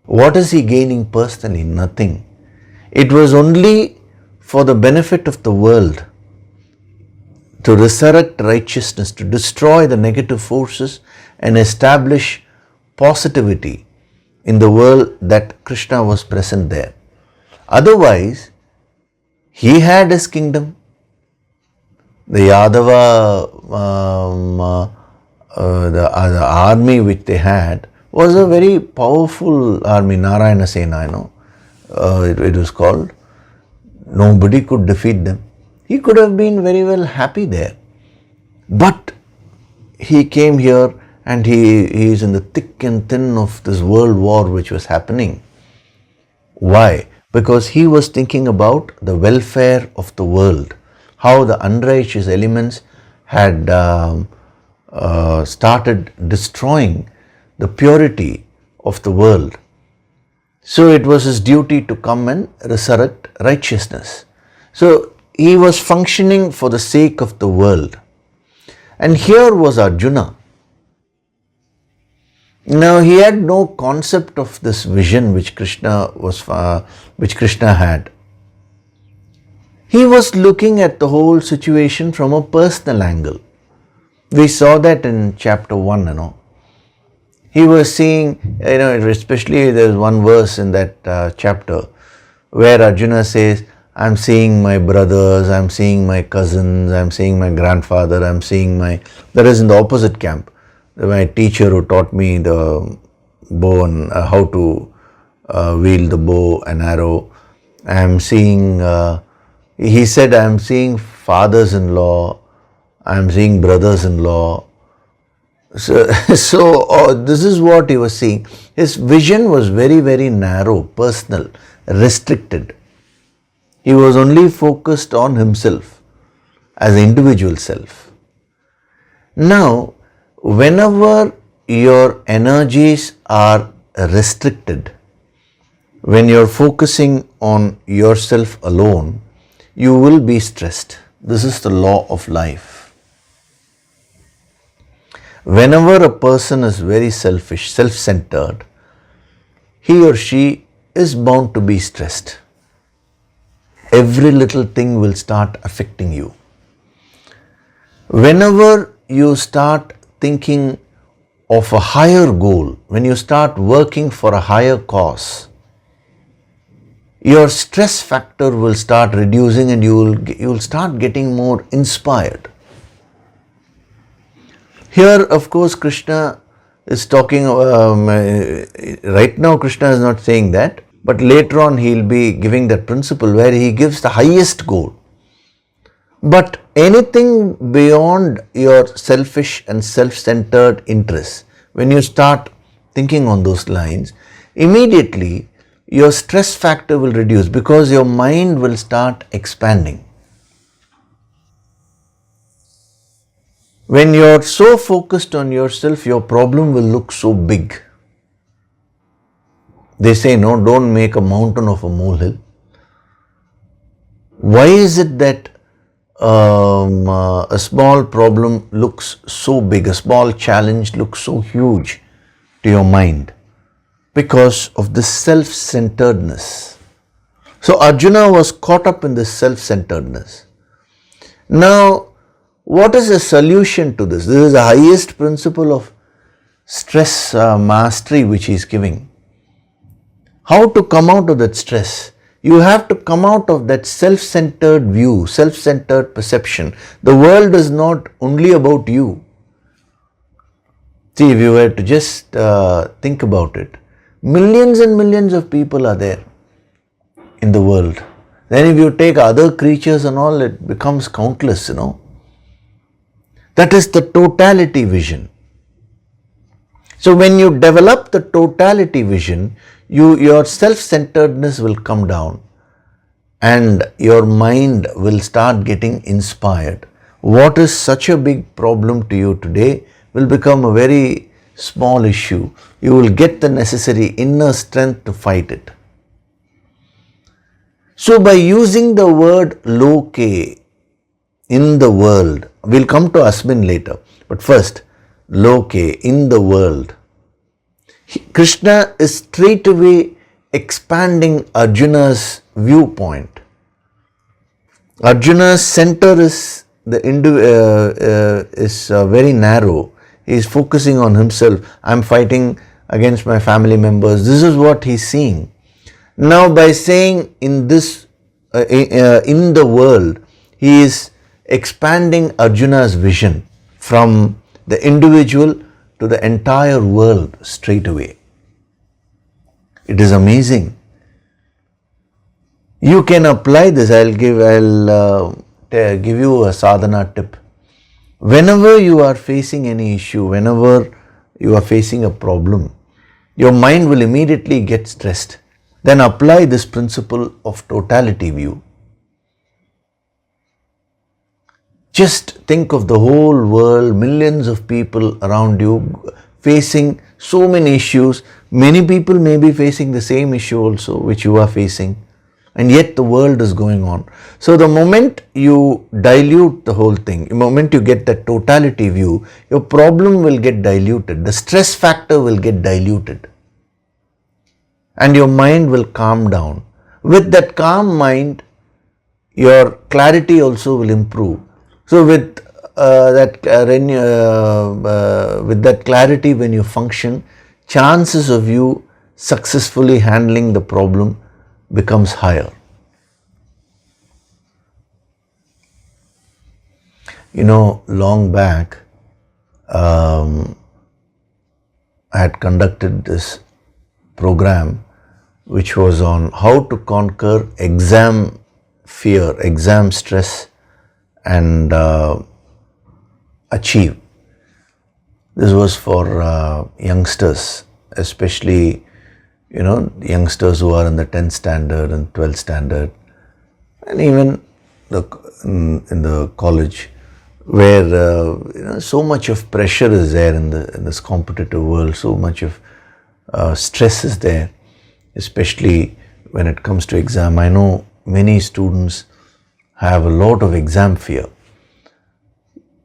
What is he gaining personally? Nothing. It was only for the benefit of the world, to resurrect righteousness, to destroy the negative forces and establish positivity in the world, that Krishna was present there. Otherwise, he had his kingdom. The Yadava, the army which they had was a very powerful army, Narayana Sena, it was called. Nobody could defeat them. He could have been very well happy there. But he came here and he is in the thick and thin of this world war which was happening. Why? Because he was thinking about the welfare of the world. How the unrighteous elements had started destroying the purity of the world. So it was his duty to come and resurrect righteousness. So he was functioning for the sake of the world. And here was Arjuna. Now he had no concept of this vision which Krishna had. He was looking at the whole situation from a personal angle. We saw that in chapter 1, He was seeing, especially there's one verse in that chapter where Arjuna says, I'm seeing my brothers, I'm seeing my cousins, I'm seeing my grandfather, that is in the opposite camp. My teacher who taught me the bow and how to wield the bow and arrow. I'm seeing, he said, I'm seeing fathers-in-law, I'm seeing brothers-in-law. So this is what he was seeing. His vision was very, very narrow, personal, restricted. He was only focused on himself. as an individual self. Now, whenever your energies are restricted, when you're focusing on yourself alone, you will be stressed. This is the law of life. Whenever a person is very selfish, self-centered, he or she is bound to be stressed. Every little thing will start affecting you. Whenever you start thinking of a higher goal, when you start working for a higher cause, your stress factor will start reducing and you will start getting more inspired. Here, of course, Krishna is talking, right now Krishna is not saying that, but later on he'll be giving that principle where he gives the highest goal. But anything beyond your selfish and self-centered interests, when you start thinking on those lines, immediately your stress factor will reduce because your mind will start expanding. When you're so focused on yourself, your problem will look so big. They say, no, don't make a mountain of a molehill. Why is it that a small problem looks so big, a small challenge looks so huge to your mind? Because of this self-centeredness. So Arjuna was caught up in this self-centeredness. Now, what is the solution to this? This is the highest principle of stress mastery which he is giving. How to come out of that stress? You have to come out of that self-centered view, self-centered perception. The world is not only about you. See, if you were to just think about it, millions and millions of people are there in the world. Then if you take other creatures and all, it becomes countless, That is the totality vision. So when you develop the totality vision, your self-centeredness will come down and your mind will start getting inspired. What is such a big problem to you today will become a very small issue. You will get the necessary inner strength to fight it. So by using the word loke, in the world, we'll come to Asmin later, but first, loke, in the world. Krishna is straightaway expanding Arjuna's viewpoint. Arjuna's center is very narrow. He is focusing on himself. I'm fighting against my family members. This is what he's seeing. Now, by saying in this, in the world, he is expanding Arjuna's vision from the individual to the entire world straight away. It is amazing. You can apply this. I'll give you a sadhana tip. Whenever you are facing any issue, whenever you are facing a problem, your mind will immediately get stressed. Then apply this principle of totality view. Just think of the whole world, millions of people around you facing so many issues. Many people may be facing the same issue also which you are facing, and yet the world is going on. So the moment you dilute the whole thing, the moment you get that totality view, your problem will get diluted. The stress factor will get diluted. And your mind will calm down. With that calm mind, your clarity also will improve. So with that clarity, when you function, chances of you successfully handling the problem becomes higher. Long back, I had conducted this program which was on how to conquer exam fear, exam stress, and achieve. This was for youngsters, especially youngsters who are in the 10th standard and 12th standard, and even in the college, where so much of pressure is there in this competitive world, so much of stress is there, especially when it comes to exam. I know many students have a lot of exam fear.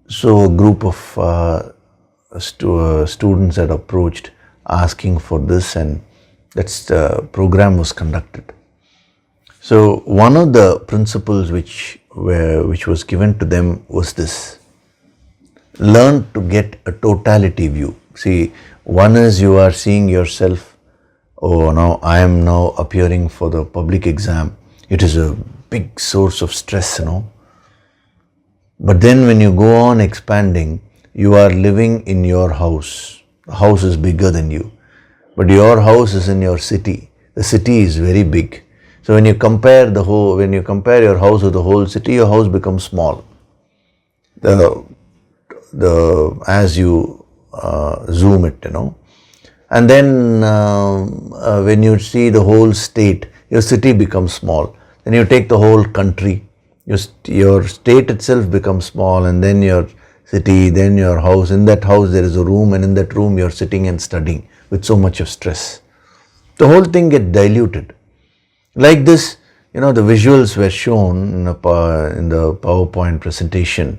So a group of students had approached asking for this, and that's the program was conducted. So one of the principles which was given to them was this: learn to get a totality view. See, one is you are seeing yourself, oh, now I am now appearing for the public exam. It is a big source of stress, But then when you go on expanding, you are living in your house. The house is bigger than you. But your house is in your city. The city is very big. So when you compare your house with the whole city, your house becomes small. As you zoom it, And then when you see the whole state, your city becomes small. Then you take the whole country. Your state itself becomes small, and then your city, then your house. In that house there is a room, and in that room you're sitting and studying with so much of stress. The whole thing gets diluted. Like this, the visuals were shown in the PowerPoint presentation,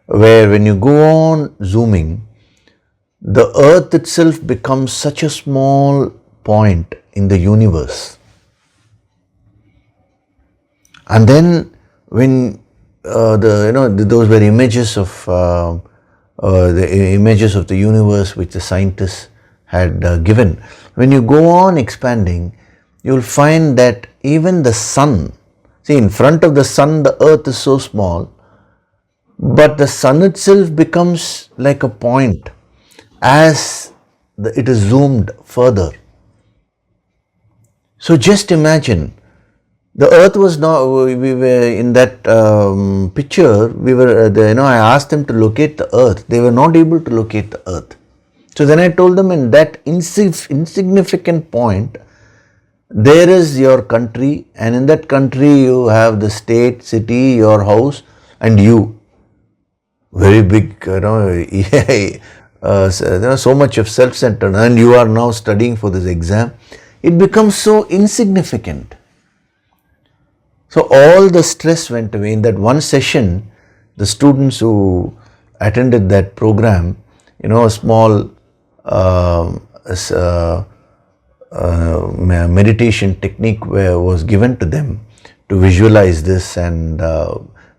where when you go on zooming, the earth itself becomes such a small point in the universe. And then when those were images of the universe which the scientists had given. When you go on expanding, you'll find that even the sun, see, in front of the sun, the earth is so small, but the sun itself becomes like a point as it is zoomed further. So just imagine, the earth was not, we were in that picture, I asked them to locate the earth. They were not able to locate the earth. So then I told them, in that insignificant point, there is your country, and in that country you have the state, city, your house, and you. Very big, so much of self-centered, and you are now studying for this exam. It becomes so insignificant. So all the stress went away. In that one session, the students who attended that program, a small meditation technique was given to them to visualize this, and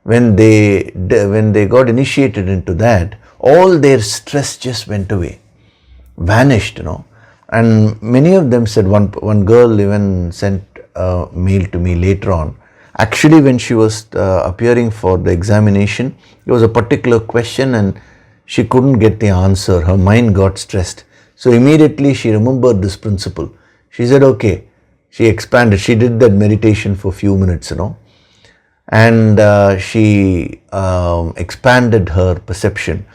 when they got initiated into that, all their stress just went away, vanished, And many of them said, one girl even sent a mail to me later on. Actually, when she was appearing for the examination, it was a particular question and she couldn't get the answer. Her mind got stressed. So immediately she remembered this principle. She said, okay. She expanded. She did that meditation for a few minutes, And she expanded her perception,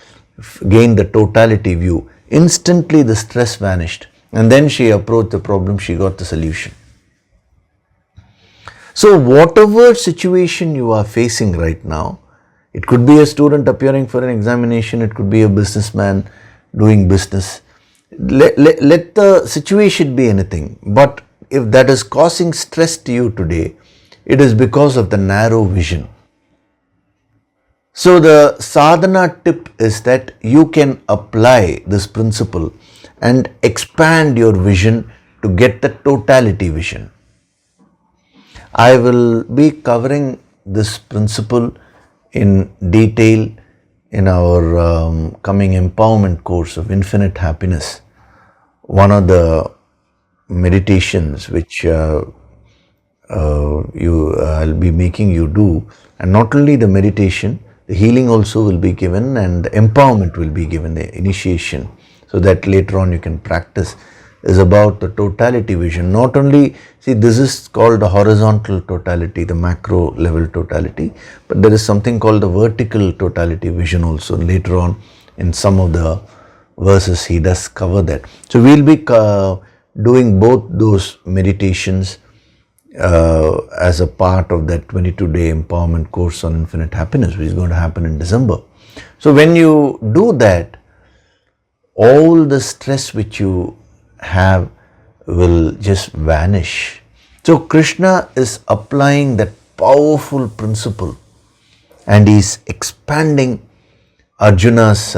gained the totality view. Instantly the stress vanished. And then she approached the problem, she got the solution. So whatever situation you are facing right now, it could be a student appearing for an examination, it could be a businessman doing business. Let the situation be anything. But if that is causing stress to you today, it is because of the narrow vision. So the sadhana tip is that you can apply this principle and expand your vision to get the totality vision. I will be covering this principle in detail in our coming empowerment course of Infinite Happiness. One of the meditations which I'll be making you do, and not only the meditation, the healing also will be given and the empowerment will be given, the initiation, so that later on you can practice, is about the totality vision. Not only, see, this is called the horizontal totality, the macro level totality, but there is something called the vertical totality vision also. Later on in some of the verses he does cover that. So we'll be doing both those meditations as a part of that 22-day empowerment course on infinite happiness, which is going to happen in December. So when you do that, all the stress which you have will just vanish. So Krishna is applying that powerful principle and he's expanding Arjuna's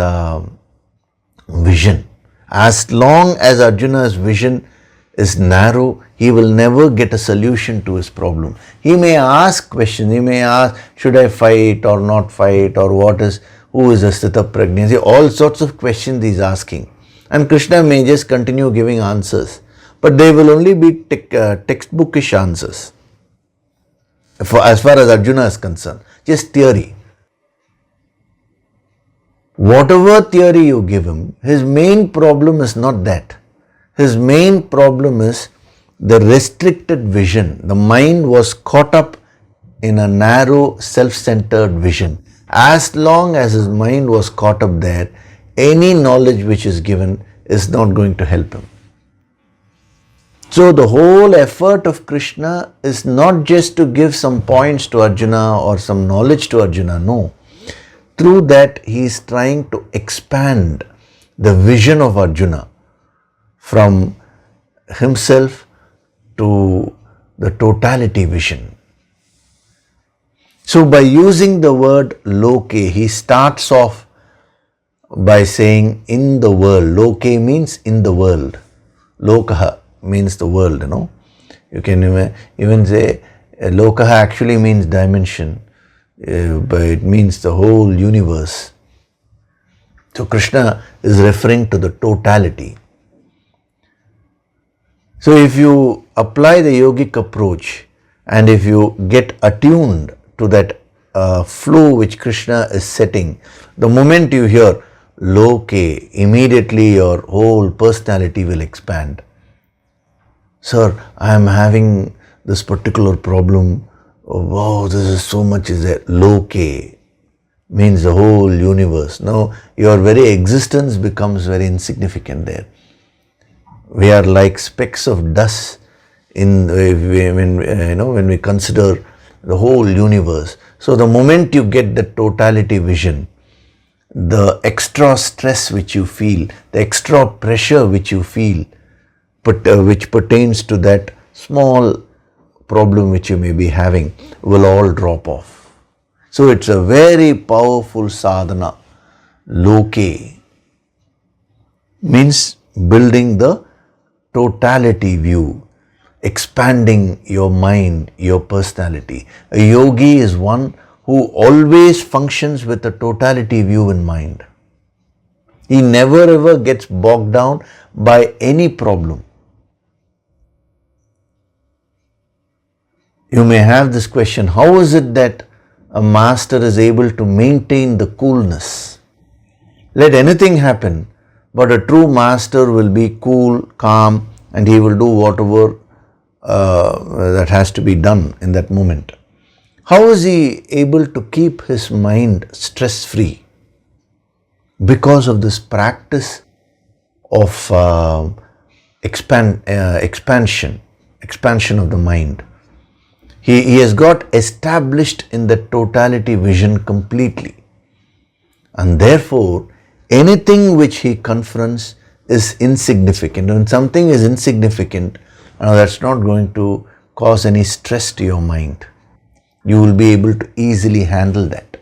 vision. As long as Arjuna's vision is narrow, he will never get a solution to his problem. He may ask questions, he may ask, should I fight or not fight, or who is a sthita pregnancy, all sorts of questions he's asking. And Krishna may just continue giving answers, but they will only be textbookish answers as far as Arjuna is concerned, just theory. Whatever theory you give him, his main problem is not that. His main problem is the restricted vision. The mind was caught up in a narrow, self-centered vision. As long as his mind was caught up there, any knowledge which is given is not going to help him. So the whole effort of Krishna is not just to give some points to Arjuna or some knowledge to Arjuna, no. Through that, he is trying to expand the vision of Arjuna from himself to the totality vision. So by using the word loke, he starts off by saying in the world. Loke means in the world. Lokaha means the world, You can even say lokaha actually means dimension. But it means the whole universe. So Krishna is referring to the totality. So if you apply the yogic approach and if you get attuned to that flow which Krishna is setting, the moment you hear Loke, immediately your whole personality will expand. Sir, I am having this particular problem. Oh, wow, this is so much is there. Loke means the whole universe. Now, your very existence becomes very insignificant there. We are like specks of dust when we consider the whole universe. So, the moment you get the totality vision, the extra stress which you feel, the extra pressure which you feel, which pertains to that small problem which you may be having, will all drop off. So it's a very powerful sadhana. Loke means building the totality view, expanding your mind, your personality. A yogi is one who always functions with a totality view in mind. He never ever gets bogged down by any problem. You may have this question, how is it that a master is able to maintain the coolness? Let anything happen, but a true master will be cool, calm, and he will do whatever that has to be done in that moment. How is he able to keep his mind stress-free? Because of this practice of expansion of the mind. He has got established in the totality vision completely. And therefore, anything which he confronts is insignificant. When something is insignificant, that's not going to cause any stress to your mind. You will be able to easily handle that.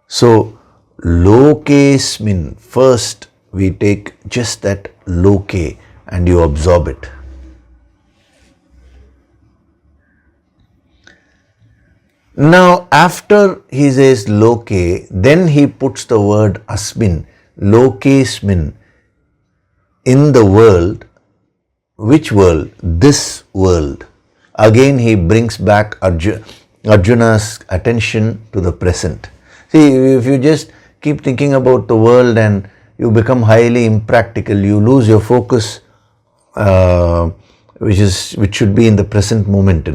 So, lokesmin, first we take just that loke and you absorb it. Now, after he says loke, then he puts the word asmin, lokesmin, in the world. Which world? This world. Again, he brings back Arjuna's attention to the present. See, if you just keep thinking about the world and you become highly impractical, you lose your focus, which should be in the present moment,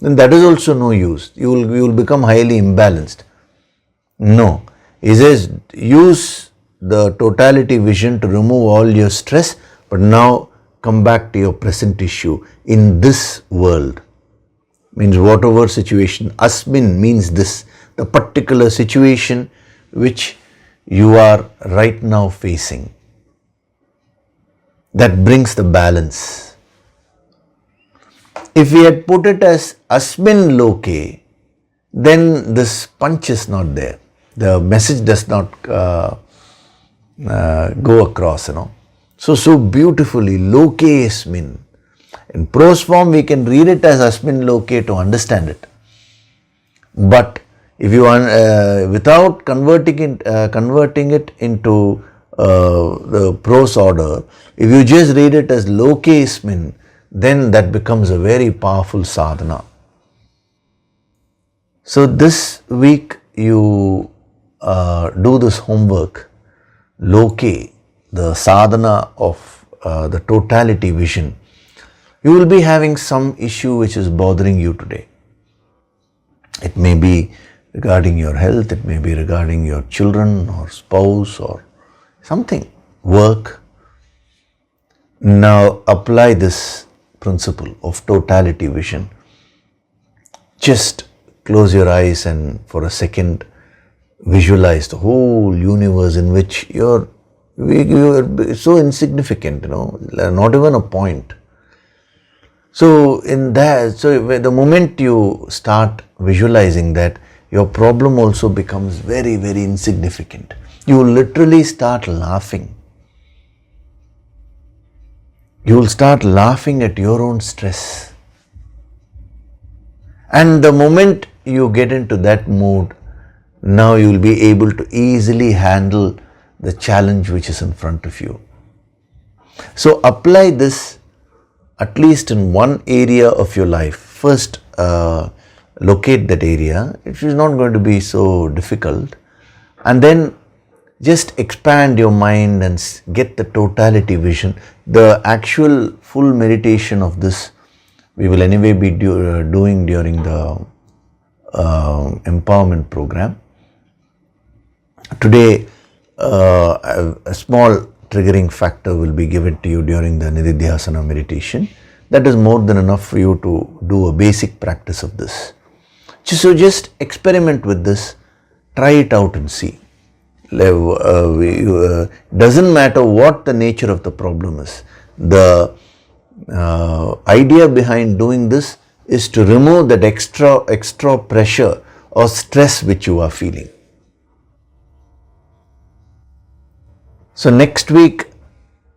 then that is also no use. You will become highly imbalanced. No. He says, use the totality vision to remove all your stress, but now come back to your present issue in this world. Means whatever situation, asmin means this, the particular situation which you are right now facing. That brings the balance. If we had put it as asmin loke, then this punch is not there. The message does not go across, So beautifully, loke asmin. In prose form, we can read it as asmin loke to understand it. But if you without converting it into the prose order, if you just read it as loke asmin, then that becomes a very powerful sadhana. So this week you do this homework, loke, the sadhana of the totality vision. You will be having some issue which is bothering you today. It may be regarding your health, it may be regarding your children or spouse or something, work. Now apply this principle of totality vision. Just close your eyes and for a second visualize the whole universe in which you're so insignificant, not even a point. So in that, the moment you start visualizing that, your problem also becomes very, very insignificant. You will literally start laughing. You will start laughing at your own stress. And the moment you get into that mood, now you will be able to easily handle the challenge which is in front of you. So apply this at least in one area of your life. First, locate that area. It is not going to be so difficult. And then just expand your mind and get the totality vision. The actual full meditation of this, we will anyway be doing during the empowerment program. Today, a small triggering factor will be given to you during the Nididhyasana meditation. That is more than enough for you to do a basic practice of this. So just experiment with this, try it out and see. Doesn't matter what the nature of the problem is. The idea behind doing this is to remove that extra pressure or stress which you are feeling. So next week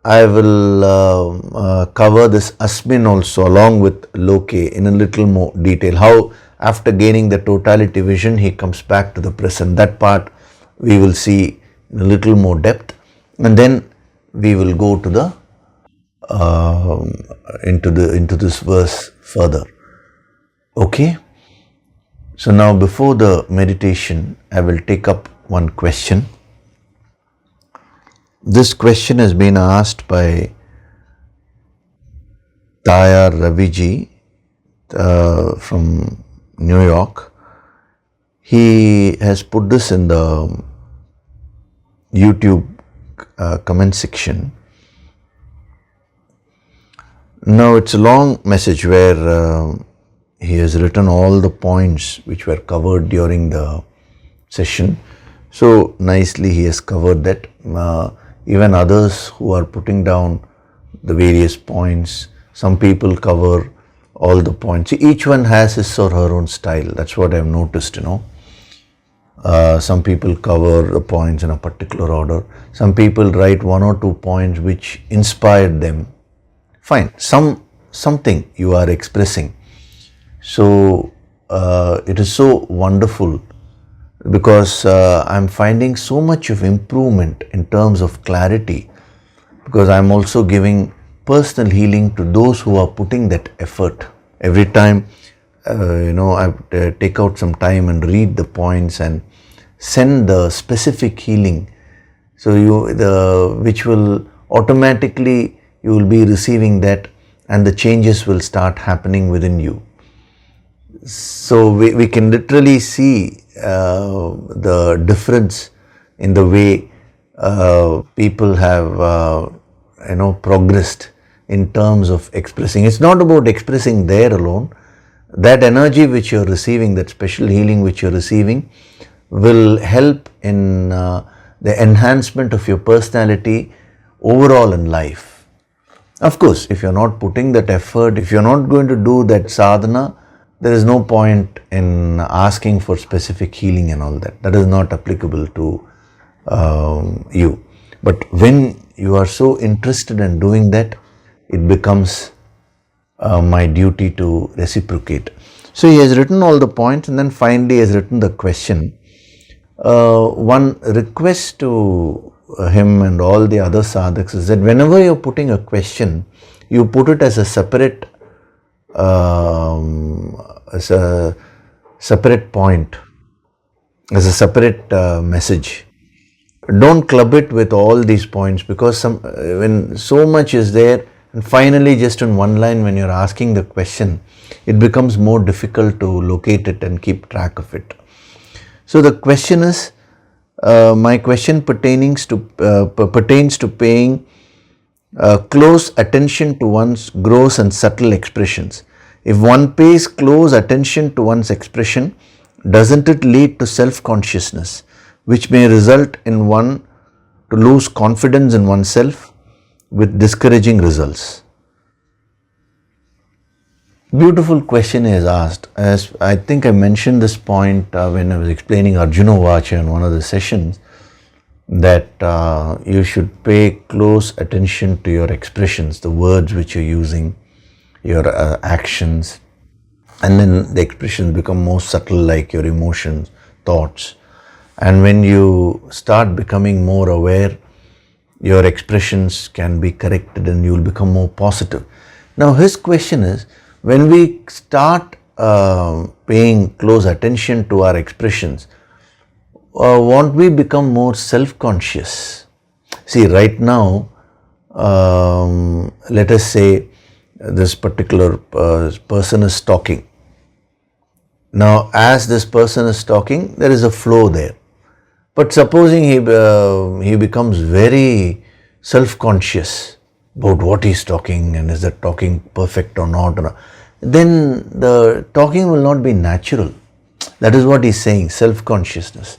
I will cover this asmin also along with loke in a little more detail. How after gaining the totality vision he comes back to the present. That part we will see in a little more depth, and then we will go to the into this verse further. Okay. So now before the meditation, I will take up one question. This question has been asked by Tayar Raviji from New York. He has put this in the YouTube comment section. Now it's a long message where he has written all the points which were covered during the session. So nicely he has covered that. Even others who are putting down the various points, some people cover all the points. Each one has his or her own style. That's what I've noticed, Some people cover the points in a particular order. Some people write one or two points which inspired them. Fine, something you are expressing. So it is so wonderful because I'm finding so much of improvement in terms of clarity, because I'm also giving personal healing to those who are putting that effort. Every time, I take out some time and read the points and send the specific healing. So which will automatically, you will be receiving that and the changes will start happening within you. So we can literally see the difference in the way people have progressed in terms of expressing. It's not about expressing there alone. That energy which you're receiving, that special healing which you're receiving, will help in the enhancement of your personality overall in life. Of course, if you're not putting that effort, if you're not going to do that sadhana, there is no point in asking for specific healing and all that. That is not applicable to you. But when you are so interested in doing that, it becomes my duty to reciprocate. So he has written all the points, and then finally he has written the question. One request to him and all the other sadhaks is that whenever you're putting a question, you put it as a separate point, as a separate message. Don't club it with all these points, because when so much is there, and finally just in one line when you're asking the question, it becomes more difficult to locate it and keep track of it. So the question is, my question pertains to paying close attention to one's gross and subtle expressions. If one pays close attention to one's expression, doesn't it lead to self-consciousness, which may result in one to lose confidence in oneself with discouraging results? Beautiful question is asked. As I think I mentioned this point when I was explaining Arjuna Vacha in one of the sessions, that you should pay close attention to your expressions, the words which you're using, your actions, and then the expressions become more subtle, like your emotions, thoughts. And when you start becoming more aware, your expressions can be corrected and you will become more positive. Now his question is, when we start paying close attention to our expressions, won't we become more self-conscious? See, right now, let us say this particular person is talking. Now, as this person is talking, there is a flow there. But supposing he becomes very self-conscious about what he's talking and is that talking perfect or not, then the talking will not be natural. That is what he's saying, self-consciousness.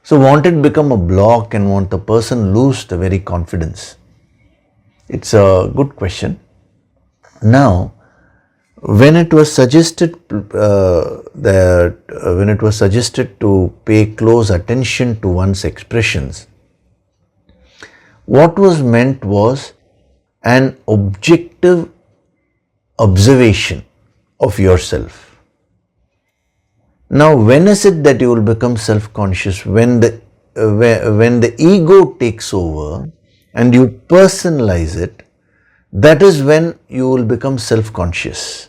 So won't it become a block, and won't the person lose the very confidence? It's a good question. Now, when it was suggested to pay close attention to one's expressions, what was meant was an objective observation of yourself. Now, when is it that you will become self-conscious? When the ego takes over and you personalize it, that is when you will become self-conscious.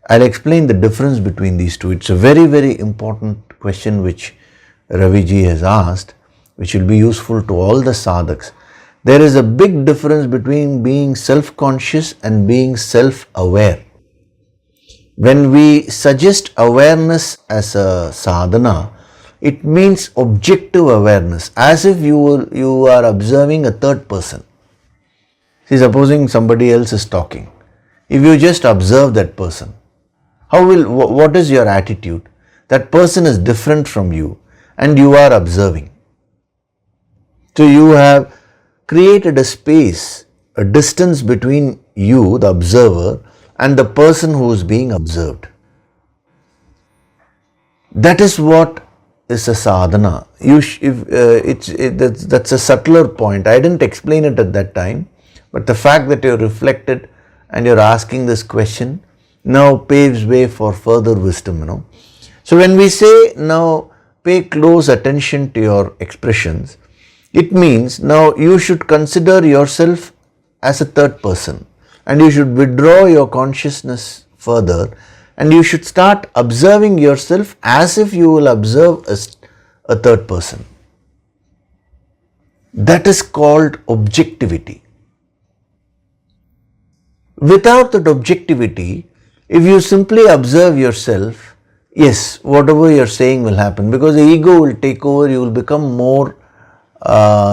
I'll explain the difference between these two. It's a very, very important question which Raviji has asked, which will be useful to all the sadhaks. There is a big difference between being self-conscious and being self-aware. When we suggest awareness as a sadhana, it means objective awareness, as if you are observing a third person. See, supposing somebody else is talking. If you just observe that person, what is your attitude? That person is different from you and you are observing. So you have created a space, a distance between you, the observer, and the person who is being observed. That is what is a sadhana. That's a subtler point. I didn't explain it at that time, but the fact that you're reflected and you're asking this question now paves way for further wisdom, So when we say now pay close attention to your expressions, it means now you should consider yourself as a third person, and you should withdraw your consciousness further, and you should start observing yourself as if you will observe a third person. That is called objectivity. Without that objectivity, if you simply observe yourself, yes, whatever you're saying will happen, because the ego will take over, you will become more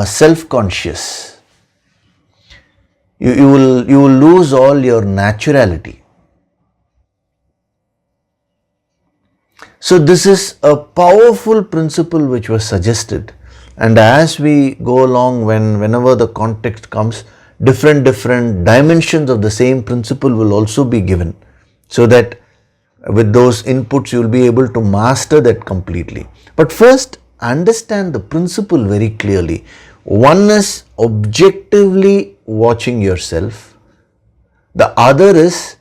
self-conscious. You will lose all your naturality. So this is a powerful principle which was suggested, and as we go along, whenever the context comes, different dimensions of the same principle will also be given, so that with those inputs you will be able to master that completely. But first, understand the principle very clearly. One is objectively watching yourself, the other is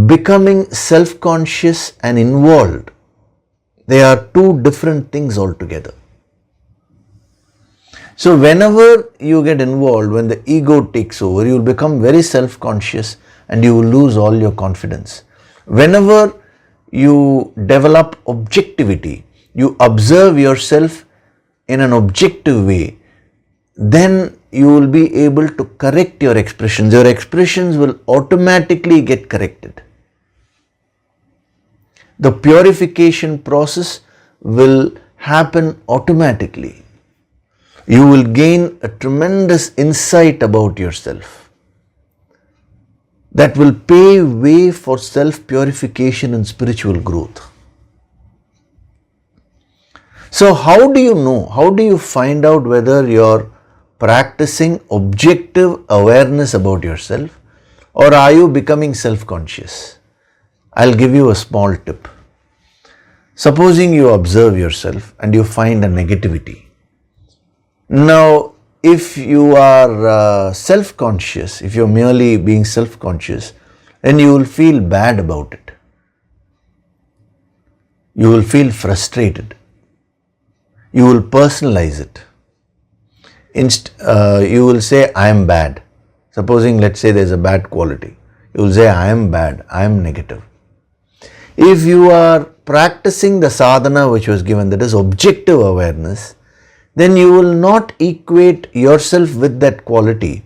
becoming self-conscious and involved. They are two different things altogether. So whenever you get involved, when the ego takes over, you will become very self-conscious and you will lose all your confidence. Whenever you develop objectivity, you observe yourself in an objective way, then you will be able to correct your expressions. Your expressions will automatically get corrected. The purification process will happen automatically. You will gain a tremendous insight about yourself that will pave way for self-purification and spiritual growth. So how do you know? How do you find out whether you're practicing objective awareness about yourself, or are you becoming self-conscious? I'll give you a small tip. Supposing you observe yourself and you find a negativity. Now, if you are self-conscious, if you're merely being self-conscious, then you will feel bad about it. You will feel frustrated. You will personalize it. You will say, I am bad. Supposing, let's say there's a bad quality. You will say, I am bad, I am negative. If you are practicing the sadhana which was given, that is objective awareness, then you will not equate yourself with that quality.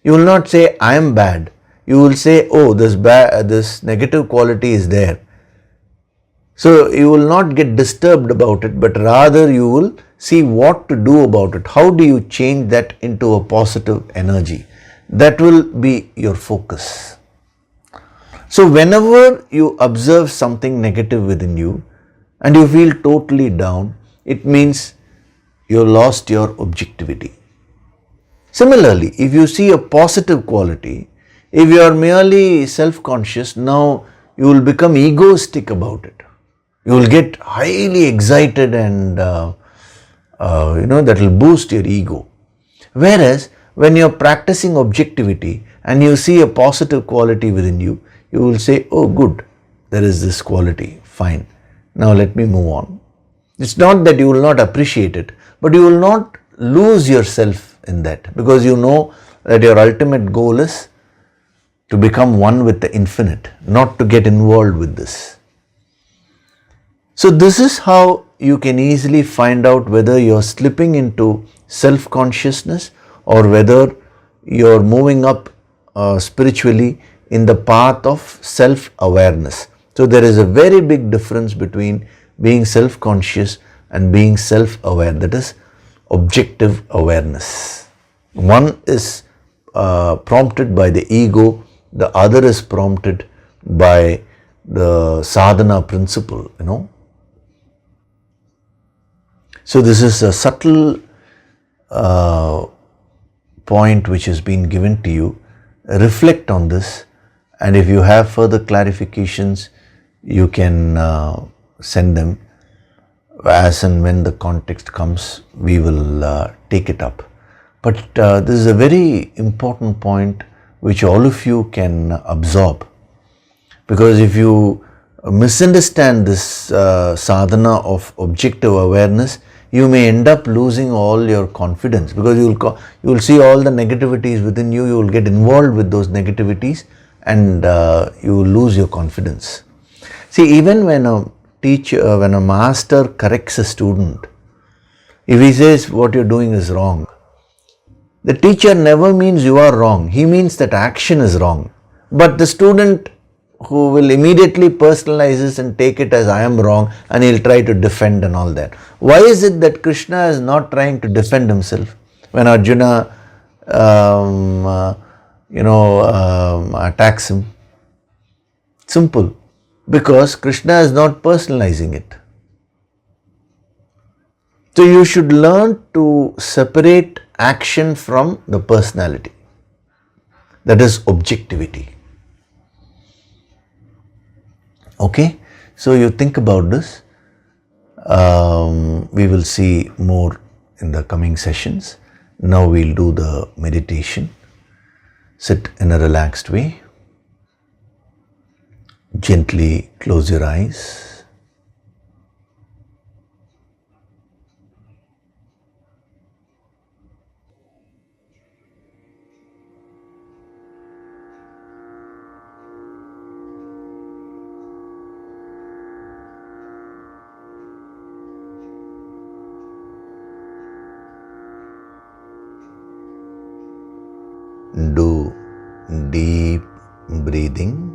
You will not say, I am bad. You will say, oh, this negative quality is there. So you will not get disturbed about it, but rather you will see what to do about it. How do you change that into a positive energy? That will be your focus. So whenever you observe something negative within you and you feel totally down, it means you lost your objectivity. Similarly, if you see a positive quality, if you are merely self-conscious, now you will become egoistic about it. You will get highly excited and that will boost your ego. Whereas when you are practicing objectivity and you see a positive quality within you, you will say, oh good, there is this quality, fine, now let me move on. It's not that you will not appreciate it, but you will not lose yourself in that, because you know that your ultimate goal is to become one with the infinite, not to get involved with this. So this is how you can easily find out whether you're slipping into self-consciousness or whether you're moving up spiritually in the path of self-awareness. So there is a very big difference between being self-conscious and being self-aware, that is objective awareness. One is prompted by the ego, the other is prompted by the sadhana principle, So this is a subtle point which has been given to you. Reflect on this, and if you have further clarifications, you can send them. As and when the context comes, we will take it up. But this is a very important point which all of you can absorb, because if you misunderstand this sadhana of objective awareness, you may end up losing all your confidence, because you will see all the negativities within you, you will get involved with those negativities, and you will lose your confidence. See, even when a master corrects a student, if he says what you're doing is wrong, the teacher never means you are wrong, he means that action is wrong. But the student who will immediately personalize this and take it as I am wrong, and he'll try to defend and all that. Why is it that Krishna is not trying to defend himself? When Arjuna attacks him. Simple. Because Krishna is not personalizing it. So you should learn to separate action from the personality. That is objectivity. Okay? So you think about this. We will see more in the coming sessions. Now we'll do the meditation. Sit in a relaxed way. Gently close your eyes. Do deep breathing.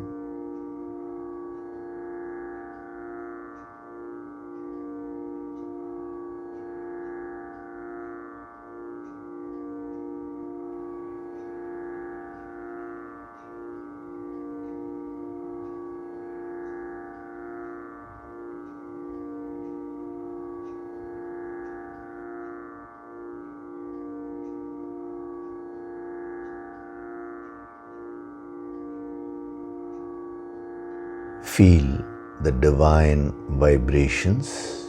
Feel the divine vibrations.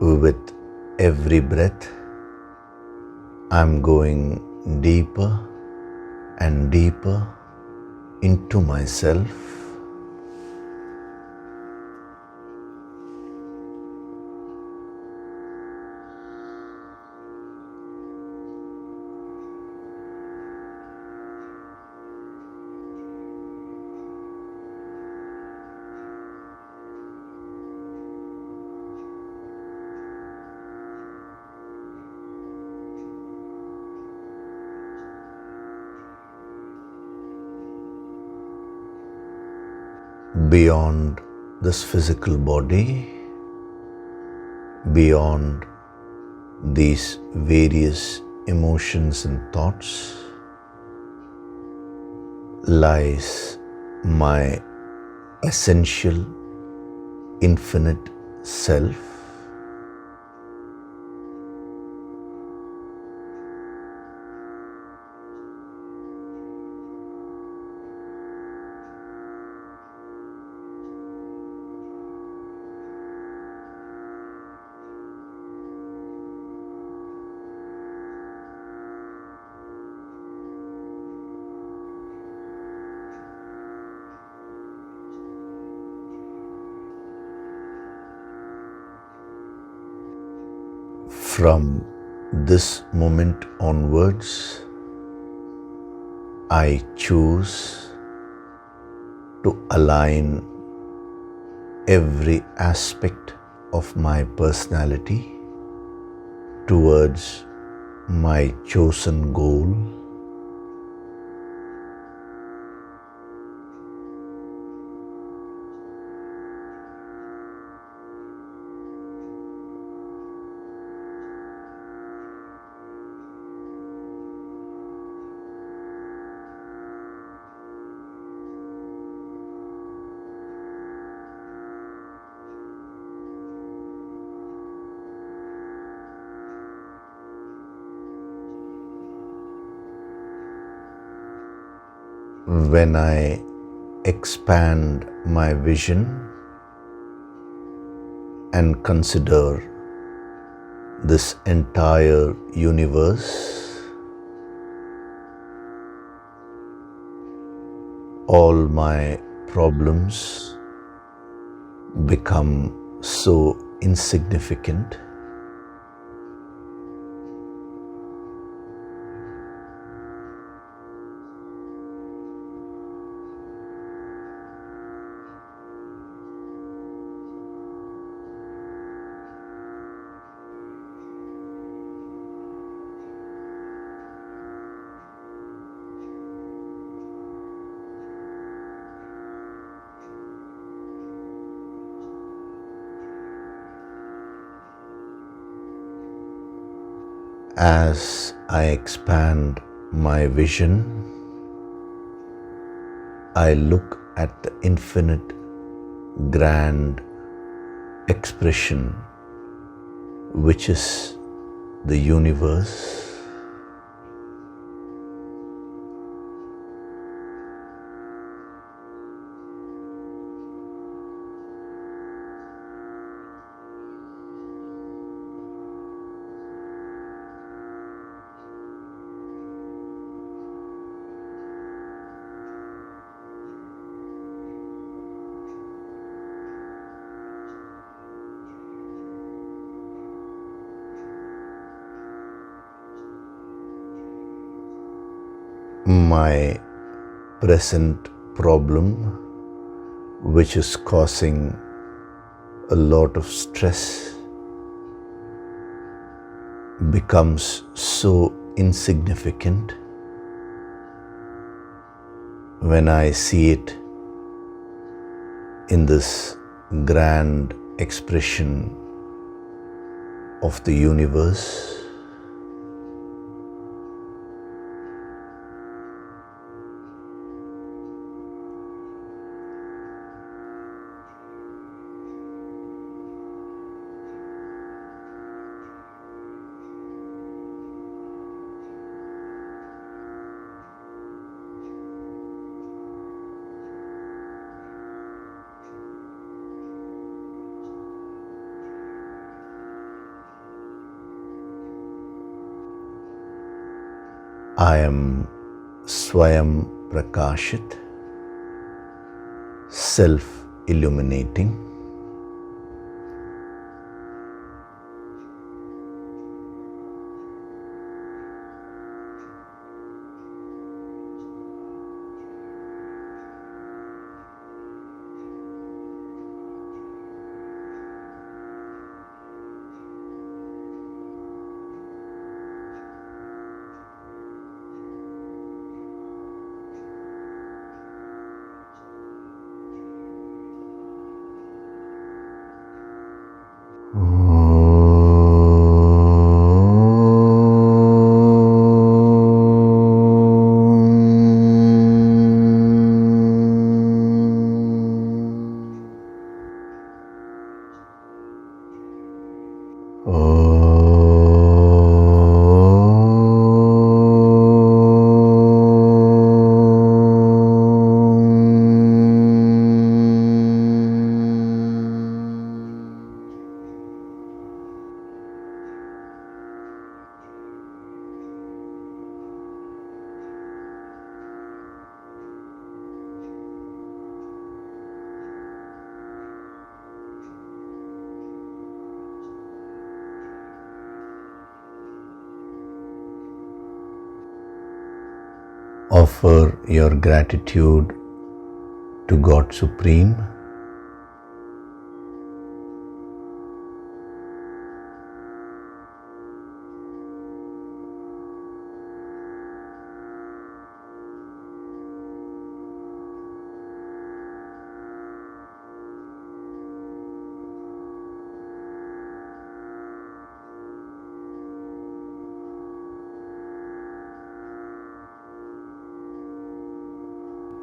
With every breath, I'm going deeper and deeper into myself. Beyond this physical body, beyond these various emotions and thoughts, lies my essential, infinite self. From this moment onwards, I choose to align every aspect of my personality towards my chosen goal. When I expand my vision and consider this entire universe, all my problems become so insignificant. As I expand my vision, I look at the infinite grand expression which is the universe. My present problem, which is causing a lot of stress, becomes so insignificant when I see it in this grand expression of the universe. I am Swayam Prakashit, self-illuminating. Offer your gratitude to God Supreme.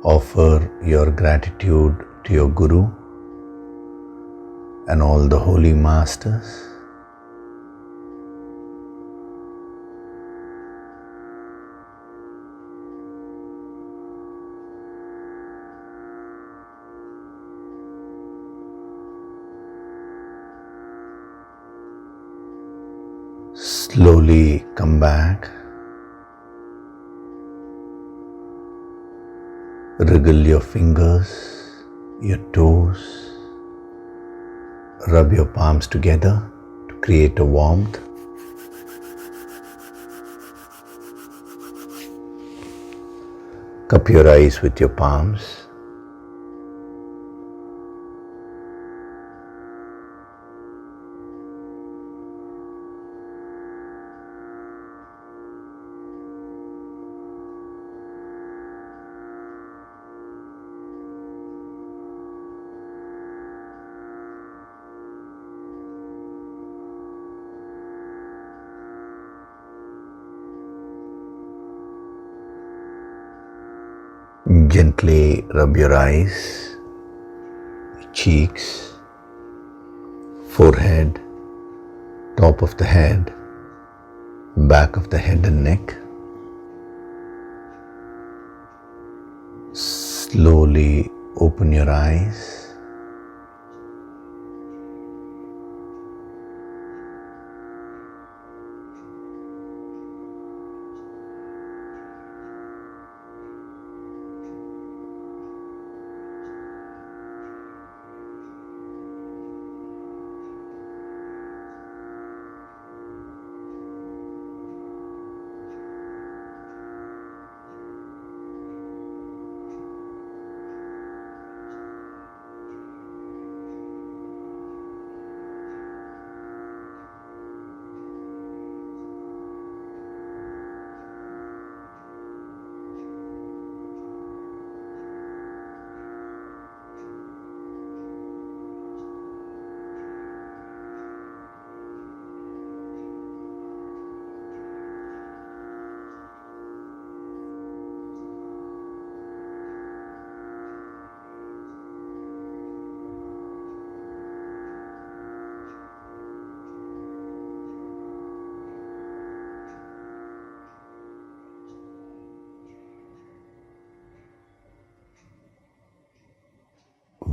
Offer your gratitude to your Guru and all the holy masters. Slowly come back. Wriggle your fingers, your toes. Rub your palms together to create a warmth. Cup your eyes with your palms. Gently rub your eyes, cheeks, forehead, top of the head, back of the head and neck. Slowly open your eyes.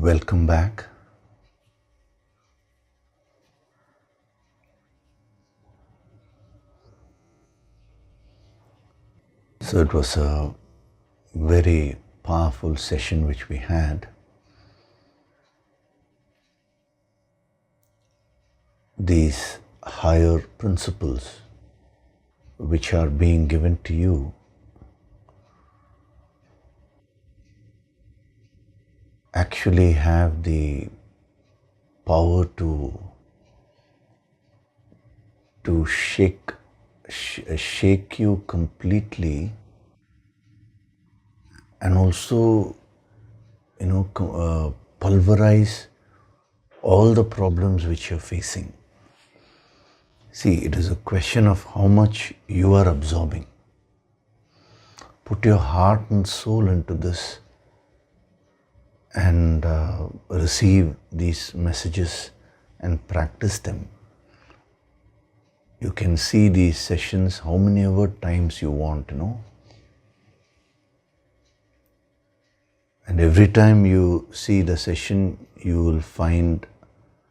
Welcome back. So it was a very powerful session which we had. These higher principles which are being given to you actually have the power to shake you completely, and also pulverize all the problems which you're facing. See, it is a question of how much you are absorbing. Put your heart and soul into this and receive these messages and practice them. You can see these sessions how many ever times you want, And every time you see the session, you will find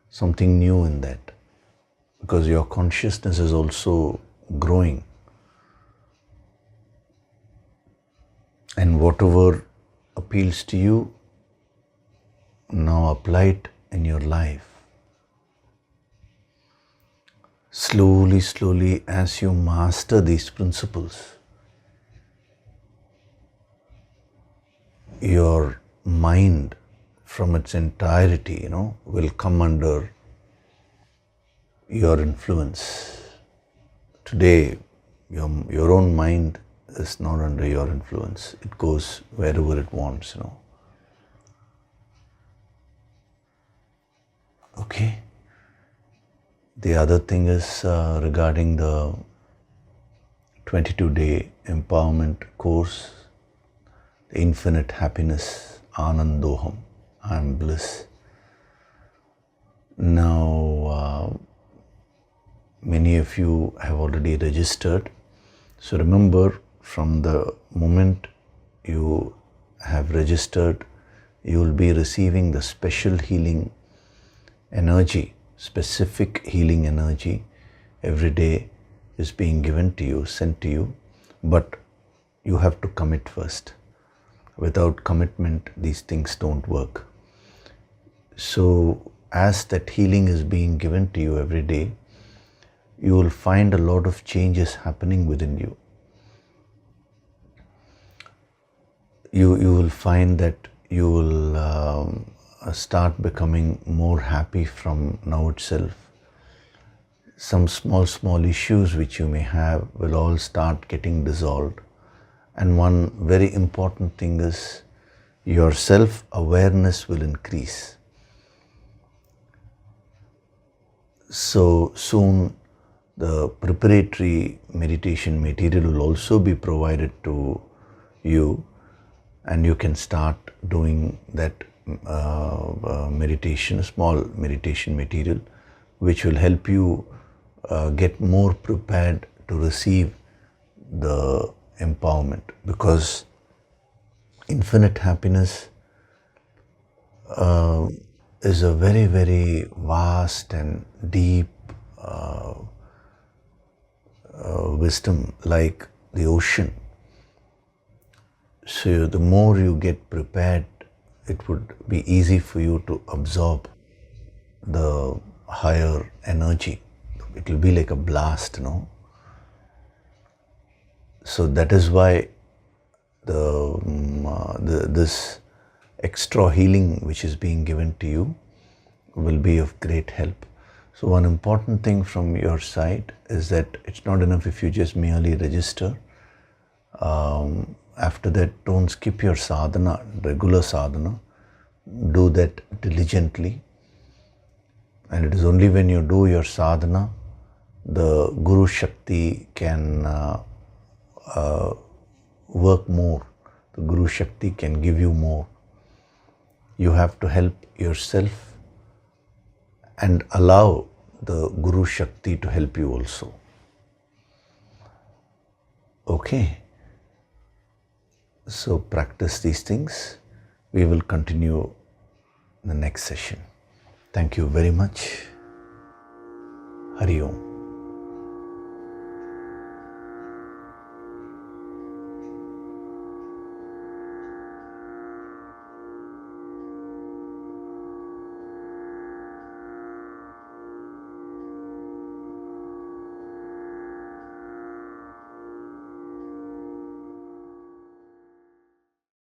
something new in that, because your consciousness is also growing. And whatever appeals to you, now apply it in your life. Slowly, slowly, as you master these principles, your mind from its entirety, will come under your influence. Today, your own mind is not under your influence. It goes wherever it wants, Okay. The other thing is regarding the 22-day empowerment course. infinite happiness, Anandoham, I am bliss. Now, many of you have already registered. So remember, from the moment you have registered, you will be receiving the special healing energy, specific healing energy every day is being given to you, sent to you, but you have to commit first. Without commitment, these things don't work. So as that healing is being given to you every day, you will find a lot of changes happening within you. You will find that you will start becoming more happy from now itself. Some small issues which you may have will all start getting dissolved. And one very important thing is your self-awareness will increase. So soon the preparatory meditation material will also be provided to you, and you can start doing that meditation, a small meditation material, which will help you get more prepared to receive the empowerment, because infinite happiness is a very, very vast and deep wisdom, like the ocean. So the more you get prepared, it would be easy for you to absorb the higher energy. It will be like a blast, So that is why this extra healing which is being given to you will be of great help. So one important thing from your side is that it's not enough if you just merely register. After that, don't skip your sadhana, regular sadhana. Do that diligently. And it is only when you do your sadhana, the Guru Shakti can work more. The Guru Shakti can give you more. You have to help yourself and allow the Guru Shakti to help you also. Okay. So practice these things. We will continue in the next session. Thank you very much. Hari Om.